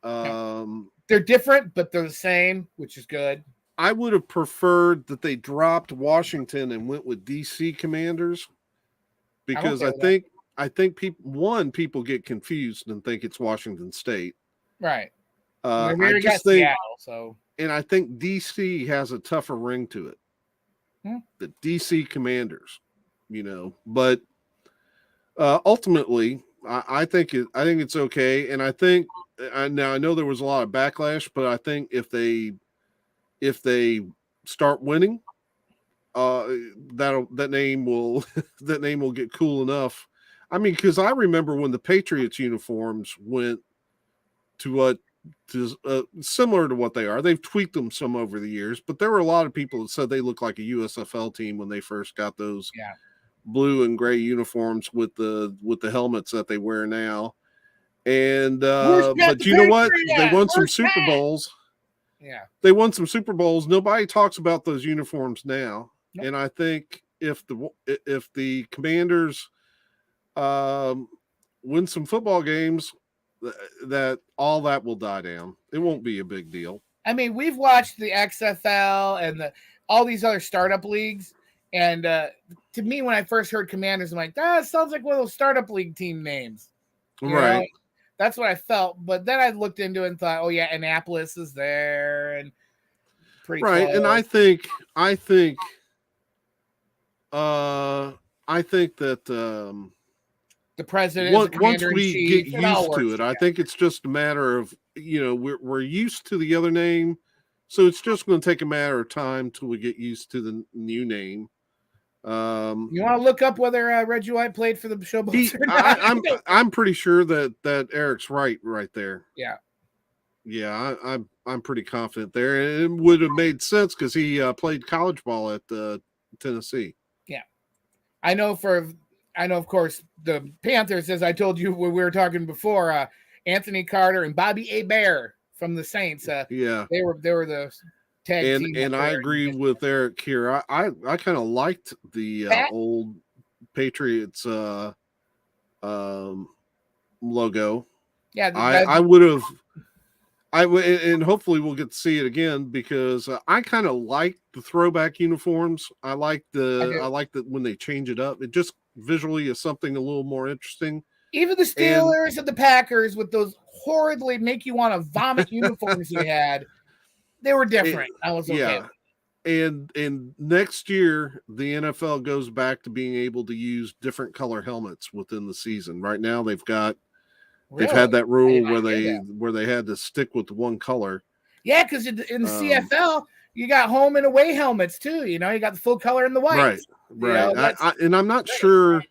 They're different, but they're the same, which is good. I would have preferred that they dropped Washington and went with DC Commanders, because I think people get confused and think it's Washington State. Right. I just think, Seattle, so. And I think DC has a tougher ring to it. The DC Commanders, but ultimately, I think it's okay, and I think now I know there was a lot of backlash, but I think if they start winning, that name will get cool enough. I mean, because I remember when the Patriots uniforms went to similar to what they are. They've tweaked them some over the years, but there were a lot of people that said they looked like a USFL team when they first got those blue and gray uniforms with the helmets that they wear now. And but you know what? They won some Super Bowls. Yeah, they won some Super Bowls. Nobody talks about those uniforms now. Nope. And I think if the Commanders win some football games, that all that will die down. It won't be a big deal. I mean, we've watched the XFL and all these other startup leagues, and to me, when I first heard Commanders, I'm like, that sounds like one of those startup league team names. Right. Know? That's what I felt. But then I looked into it and thought, oh yeah, Annapolis is there, and pretty right. close. And I think that the president, once we get used to it, I think it's just a matter of, we're used to the other name, so it's just going to take a matter of time till we get used to the new name. You want to look up whether Reggie White played for the Showboats or not? I'm pretty sure that Eric's right there. Yeah, I'm pretty confident there, and it would have made sense because he played college ball at Tennessee. Yeah, I know, of course, the Panthers, as I told you when we were talking before, Anthony Carter and Bobby Hebert from the Saints. They were the tag team. And I agree with Eric here. I kind of liked the old Patriots logo. Yeah, I would have. And hopefully we'll get to see it again, because I kind of like the throwback uniforms. I like that when they change it up. It just visually is something a little more interesting. Even the Steelers and the Packers with those horridly make you want to vomit uniforms they had, they were different. I was okay. Yeah. And next year the NFL goes back to being able to use different color helmets within the season. Right now they've had that rule where they had to stick with one color. Yeah, because in the CFL you got home and away helmets too. You got the full color and the white. Right. And I'm not sure.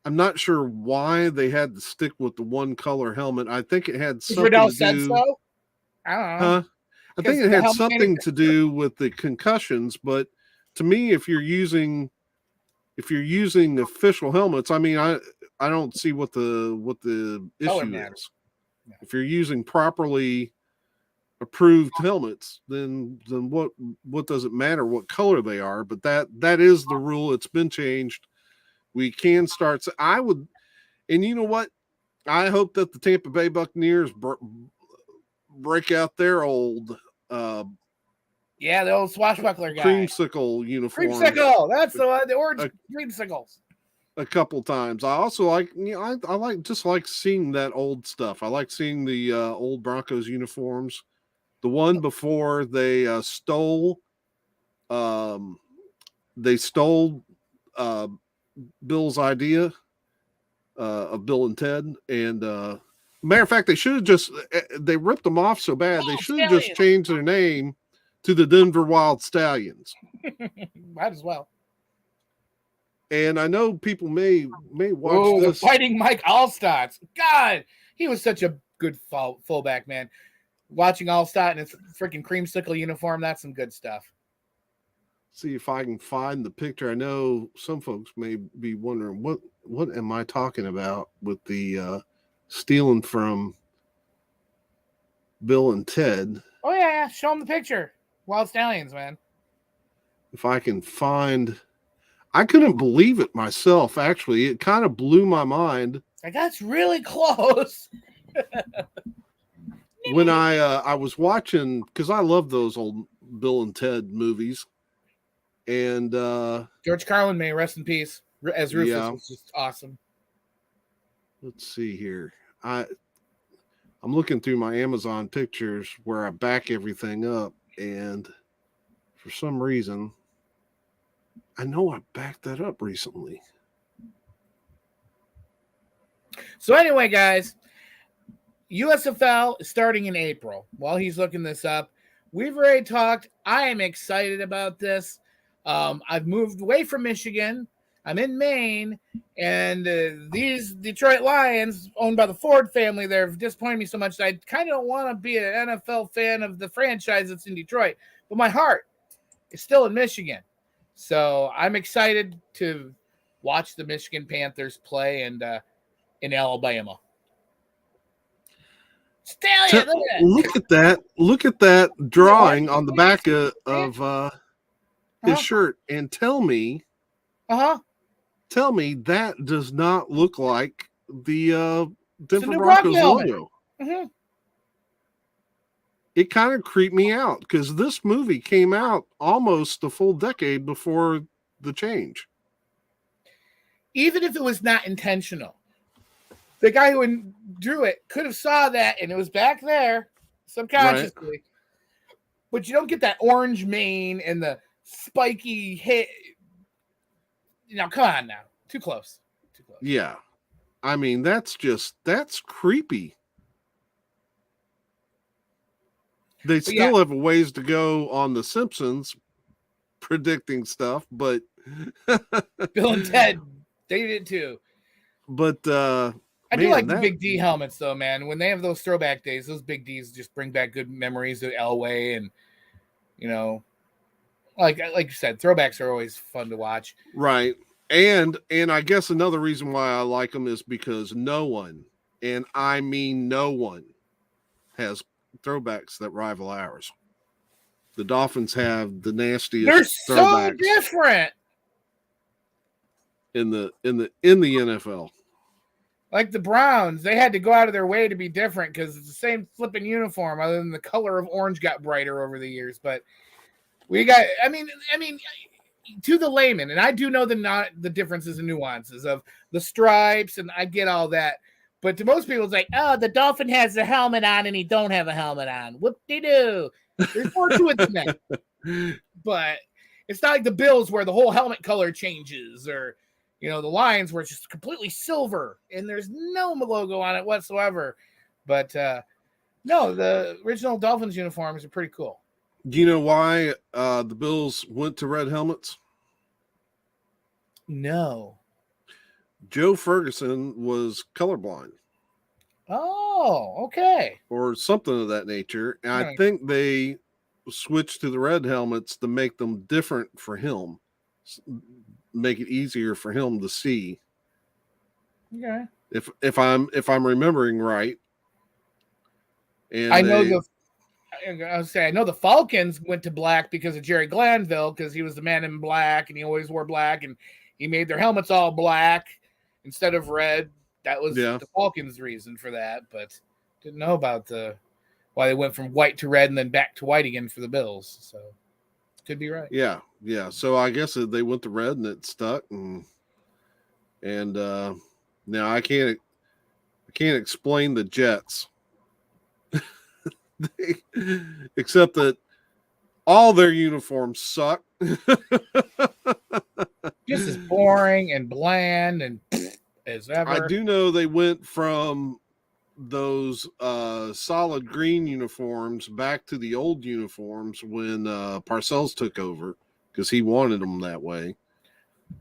I'm not sure why they had to stick with the one color helmet. I think it had something to do. So? I don't know. Huh? I think it had something to do with the concussions. But to me, if you're using official helmets, I mean, I don't see what the issue is. Yeah. If you're using properly approved helmets, then what does it matter what color they are? But that is the rule. It's been changed. We can start. I would, and you know what? I hope that the Tampa Bay Buccaneers break out their old the old swashbuckler guy. Creamsicle uniform. Creamsicle. That's the one. The orange creamsicles. A couple times. I also like, I like seeing that old stuff. I like seeing the old Broncos uniforms. The one before they stole Bill's idea of Bill and Ted. And matter of fact, they should have they ripped them off so bad. They should have just changed their name to the Denver Wild Stallions. Might as well. And I know people may watch this. Fighting Mike Allstott. God, he was such a good fullback, man. Watching Allstott in his freaking creamsicle uniform, that's some good stuff. See if I can find the picture. I know some folks may be wondering what am I talking about with the stealing from Bill and Ted. Oh yeah, show them the picture. Wild Stallions, man. If I can find, I couldn't believe it myself. Actually, it kind of blew my mind. Like, that's really close. When I was watching, because I love those old Bill and Ted movies, and George Carlin, may rest in peace. As Rufus was just awesome. Let's see here. I'm looking through my Amazon pictures where I back everything up, and for some reason, I know I backed that up recently. So anyway, guys, USFL is starting in April. While he's looking this up, we've already talked. I am excited about this. I've moved away from Michigan. I'm in Maine, and these Detroit Lions, owned by the Ford family, they've disappointed me so much that I kind of don't want to be an NFL fan of the franchise that's in Detroit. But my heart is still in Michigan. So I'm excited to watch the Michigan Panthers play and in Alabama. Stallion, look at that! Look at that drawing on the back of his shirt, and tell me that does not look like the Denver Broncos logo. Mm-hmm. It kind of creeped me out because this movie came out almost a full decade before the change. Even if it was not intentional, the guy who drew it could have saw that, and it was back there subconsciously. Right. But you don't get that orange mane and the spiky hit. Come on now. Too close. Yeah. I mean, that's creepy. They still have a ways to go on The Simpsons predicting stuff, but Bill and Ted, they did too. But I do like the Big D helmets though, man. When they have those throwback days, those Big Ds just bring back good memories of Elway, and like you said, throwbacks are always fun to watch. Right. And I guess another reason why I like them is because no one, and I mean no one, has throwbacks that rival ours. The Dolphins have the nastiest They're throwbacks. So different in the NFL. Like the Browns, they had to go out of their way to be different because it's the same flipping uniform, other than the color of orange got brighter over the years. But we got, I mean, to the layman, and I do know the differences and nuances of the stripes, and I get all that. But to most people, it's like, oh, the Dolphin has a helmet on and he don't have a helmet on. Whoop-de-doo. There's more to it than that. But it's not like the Bills where the whole helmet color changes, or, the Lions where it's just completely silver and there's no logo on it whatsoever. But, no, the original Dolphins uniforms are pretty cool. Do you know why the Bills went to red helmets? No. Joe Ferguson was colorblind. Oh, okay. Or something of that nature. And I think they switched to the red helmets to make them different for him, make it easier for him to see. Okay. If I'm remembering right. And I know I know the Falcons went to black because of Jerry Glanville, because he was the man in black and he always wore black, and he made their helmets all black instead of red. That was the Falcons' reason for that, but didn't know about why they went from white to red and then back to white again for the Bills. So could be right. Yeah. So I guess they went to red and it stuck, and now I can't explain the Jets. Except that all their uniforms suck. Just as boring and bland and as ever. I do know they went from those solid green uniforms back to the old uniforms when Parcells took over, because he wanted them that way.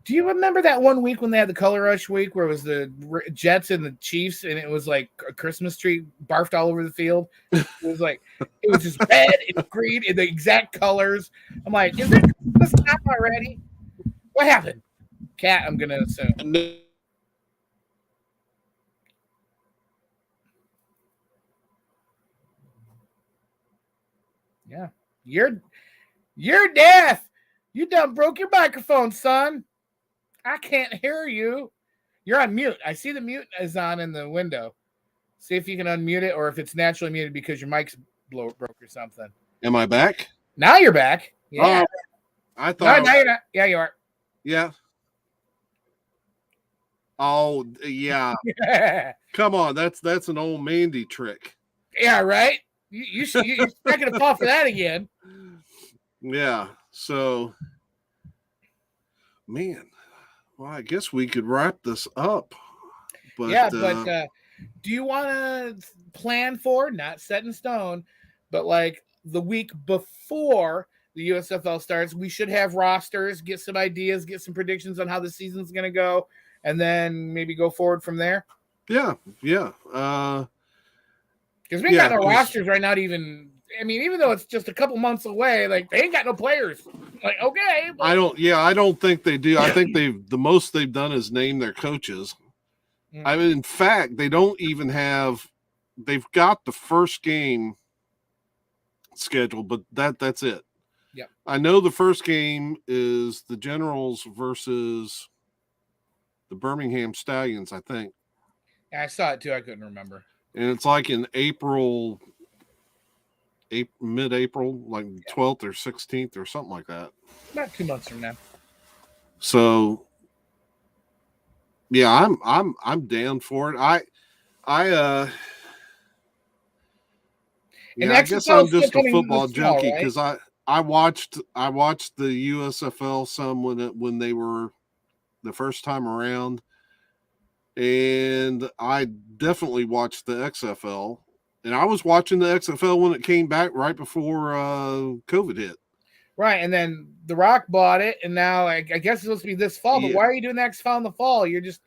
Do you remember that one week when they had the Color Rush week where it was the Jets and the Chiefs, and it was like a Christmas tree barfed all over the field? It was just red and green in the exact colors. I'm like, is it Christmas time already? What happened? Cat, I'm going to assume. Yeah. You're deaf. You done broke your microphone, son. I can't hear you. You're on mute. I see the mute is on in the window. See if you can unmute it, or if it's naturally muted because your mic's broke or something. Am I back? Now you're back. Yeah. I thought. No, you're not. Yeah, you are. Yeah. Oh, yeah. Come on, that's an old Mandy trick. Yeah, right. You're not gonna fall for that again. Yeah. So, man. Well, I guess we could wrap this up. But, do you want to plan for, not set in stone, but like the week before the USFL starts, we should have rosters, get some ideas, get some predictions on how the season's going to go, and then maybe go forward from there? Yeah. Because we ain't got no rosters right now to even... I mean, even though it's just a couple months away, like they ain't got no players. Like, okay. But... I don't think they do. I think the most they've done is name their coaches. Mm-hmm. I mean, in fact, they don't even have, they've got the first game scheduled, but that's it. Yeah. I know the first game is the Generals versus the Birmingham Stallions, I think. Yeah, I saw it too. I couldn't remember. And it's like in mid-April, like 12th or 16th or something like that. About 2 months from now. So, yeah, I'm down for it. I guess I'm just a football junkie because I watched the USFL some when they were the first time around, and I definitely watched the XFL. And I was watching the XFL when it came back right before COVID hit. Right, and then The Rock bought it, and now I guess it's supposed to be this fall. But why are you doing the XFL in the fall? You're just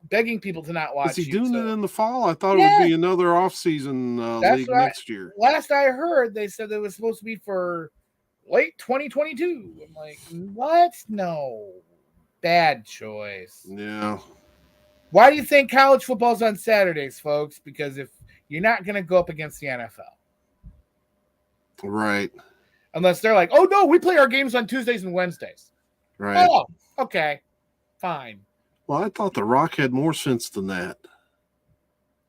begging people to not watch. Is he doing it in the fall? I thought it would be another off-season league next year. Last I heard, they said it was supposed to be for late 2022. I'm like, what? No, bad choice. Yeah. Why do you think college football's on Saturdays, folks? Because if you're not going to go up against the NFL. Right. Unless they're like, oh, no, we play our games on Tuesdays and Wednesdays. Right. Oh, okay. Fine. Well, I thought The Rock had more sense than that.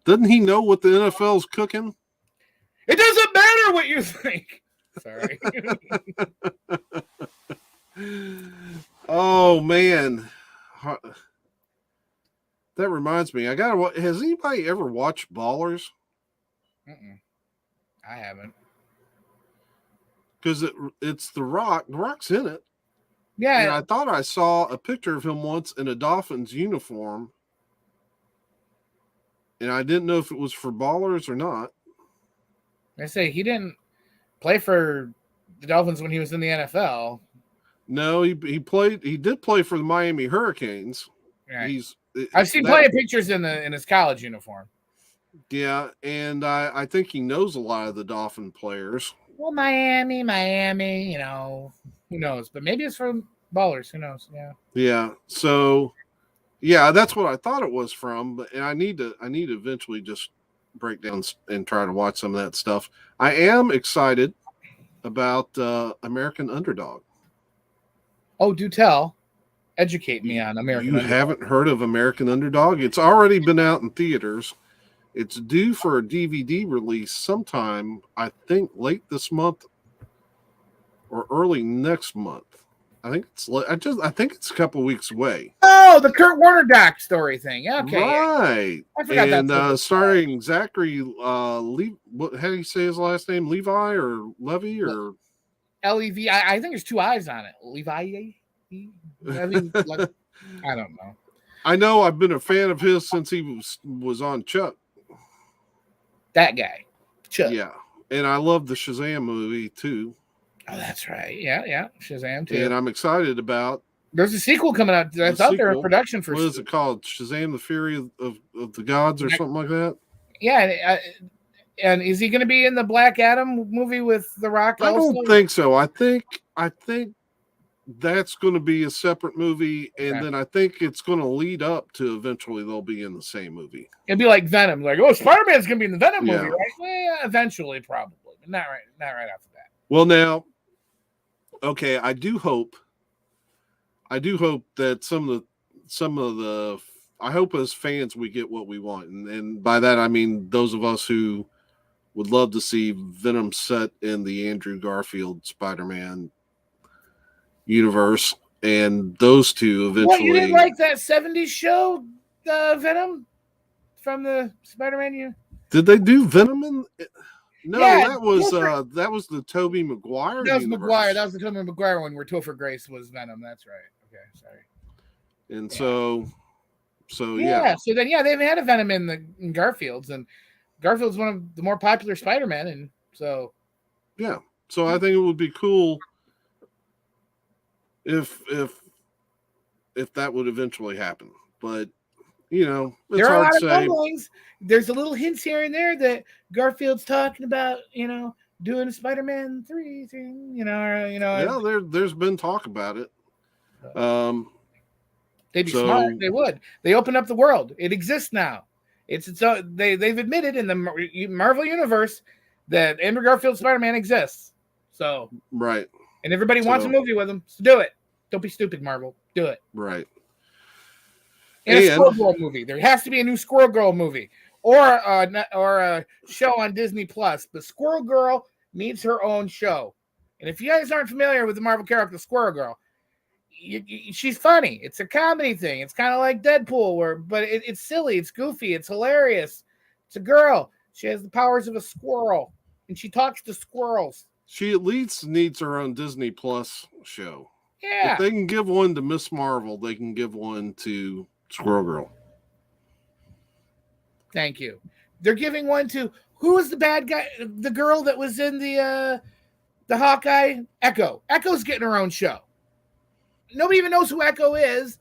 Doesn't he know what the NFL's cooking? It doesn't matter what you think. Sorry. Oh, man. That reminds me. Has anybody ever watched Ballers? Mm-mm. I haven't. Because it's The Rock. The Rock's in it. Yeah. And I thought I saw a picture of him once in a Dolphins uniform. And I didn't know if it was for Ballers or not. I say he didn't play for the Dolphins when he was in the NFL. No, he did play for the Miami Hurricanes. Right. I've seen plenty of pictures in his college uniform. Yeah, and I think he knows a lot of the Dolphin players. Well, Miami, who knows? But maybe it's from Ballers. Who knows? Yeah. Yeah. So, Yeah, that's what I thought it was from, but and I need to eventually just break down and try to watch some of that stuff. I am excited about American Underdog. Oh, do tell. Educate me on American You Underdog. haven't heard of American Underdog? It's already been out in theaters. It's due for a DVD release sometime, I think, late this month or early next month. I think it's a couple weeks away. Oh, the Kurt Warner doc story thing. Okay, right. I forgot and starring Zachary how do you say his last name? Levi or Levy or Levi? I think there's two eyes on it. Levi. I don't know. I know I've been a fan of his since he was on Chuck. That guy, Chuck. Yeah, and I love the Shazam movie too. Oh, that's right. Yeah, Shazam too. And I'm excited about. There's a sequel coming out that's out there in production for. What is it called? Shazam: The Fury of the Gods or something like that. Yeah, and is he going to be in the Black Adam movie with The Rock? I don't think so. I think that's going to be a separate movie, and then I think it's going to lead up to eventually they'll be in the same movie. It'd be like Venom, like Spider-Man's going to be in the Venom movie, right? Yeah, eventually, probably, but not right off the bat. Well, now, okay, I do hope that some of the I hope as fans we get what we want, and by that I mean those of us who would love to see Venom set in the Andrew Garfield Spider-Man universe, and those two eventually. What, you didn't like that 70s show, Venom, from the Spider-Man? Did they do Venom in? No, yeah, that was the Tobey Maguire. That was Maguire. That was the Tobey Maguire one where Topher Grace was Venom. That's right. Okay, sorry. And so yeah. So then, they've had a Venom in Garfield's, and Garfield's one of the more popular Spider-Man, and so. Yeah. So I think it would be cool if that would eventually happen, but it's there are hard a to lot say. Of mumblings. There's a little hints here and there that Garfield's talking about, doing a Spider-Man 3 thing, Yeah, there's been talk about it. They'd be smart. They would. They open up the world. It exists now. They've admitted in the Marvel universe that Andrew Garfield Spider-Man exists. So right. And everybody wants a movie with him. So do it. Don't be stupid, Marvel. Do it. Right. And a Squirrel Girl movie. There has to be a new Squirrel Girl movie, or a show on Disney Plus. But Squirrel Girl needs her own show. And if you guys aren't familiar with the Marvel character Squirrel Girl, she's funny. It's a comedy thing. It's kind of like Deadpool, but it's silly. It's goofy. It's hilarious. It's a girl. She has the powers of a squirrel, and she talks to squirrels. She at least needs her own Disney Plus show. Yeah. If they can give one to Miss Marvel, they can give one to Squirrel Girl. Thank you. They're giving one to who was the bad guy? The girl that was in the Hawkeye? Echo. Echo's getting her own show. Nobody even knows who Echo is,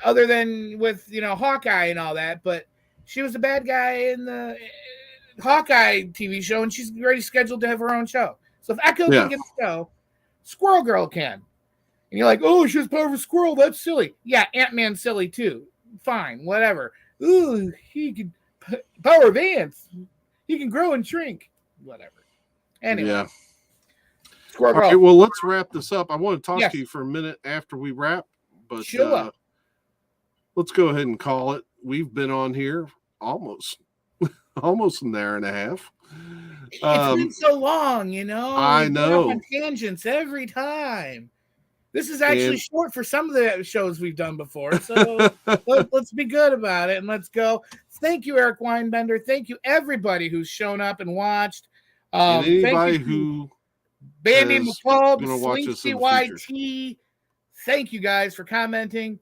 other than with Hawkeye and all that. But she was the bad guy in the Hawkeye TV show, and she's already scheduled to have her own show. So if Echo can get a show, Squirrel Girl can. And you're like, oh, she has power of a squirrel. That's silly. Yeah, Ant-Man's silly too. Fine, whatever. Ooh, he can power of ants. He can grow and shrink. Whatever. Anyway. Yeah. Squirrel Girl. Okay, well, let's wrap this up. I want to talk to you for a minute after we wrap, but sure. Let's go ahead and call it. We've been on here almost an hour and a half. It's been so long, I know. On tangents every time. This is actually short for some of the shows we've done before, so let's be good about it and let's go. Thank you, Eric Weinbender. Thank you, everybody who's shown up and watched. And anybody who Bandy McCullough, Slinky YT. Thank you guys for commenting.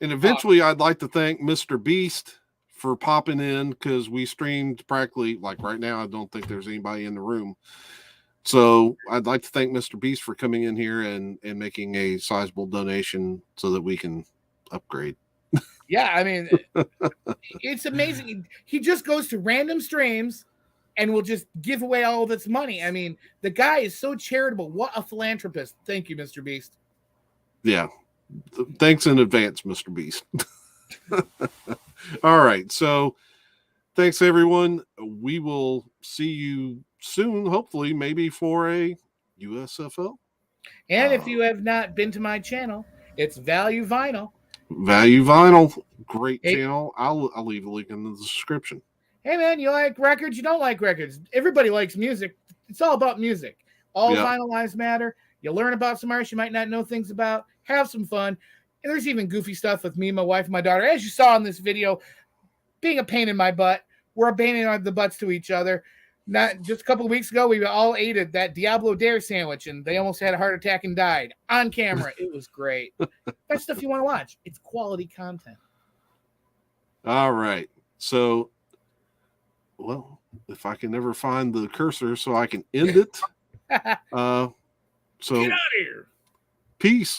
And eventually, I'd like to thank Mr. Beast for popping in, because we streamed practically, like right now, I don't think there's anybody in the room. So I'd like to thank Mr. Beast for coming in here and making a sizable donation so that we can upgrade. Yeah, I mean, it's amazing. He just goes to random streams and will just give away all of its money. I mean, the guy is so charitable. What a philanthropist. Thank you, Mr. Beast. Yeah. Thanks in advance, Mr. Beast. All right. So thanks, everyone. We will see you soon, hopefully, maybe for a USFL. And if you have not been to my channel, it's Value Vinyl. Value Vinyl. Great channel. I'll leave a link in the description. Hey, man, you like records? You don't like records. Everybody likes music. It's all about music. All vinyl lives matter. You learn about some artists you might not know things about. Have some fun. And there's even goofy stuff with me, my wife, and my daughter. As you saw in this video, being a pain in my butt. We're a pain in the butts to each other. Not just a couple of weeks ago, we all ate that Diablo Dare sandwich, and they almost had a heart attack and died on camera. It was great. That's stuff you want to watch. It's quality content. All right. So, well, if I can never find the cursor so I can end it. So get out of here. Peace.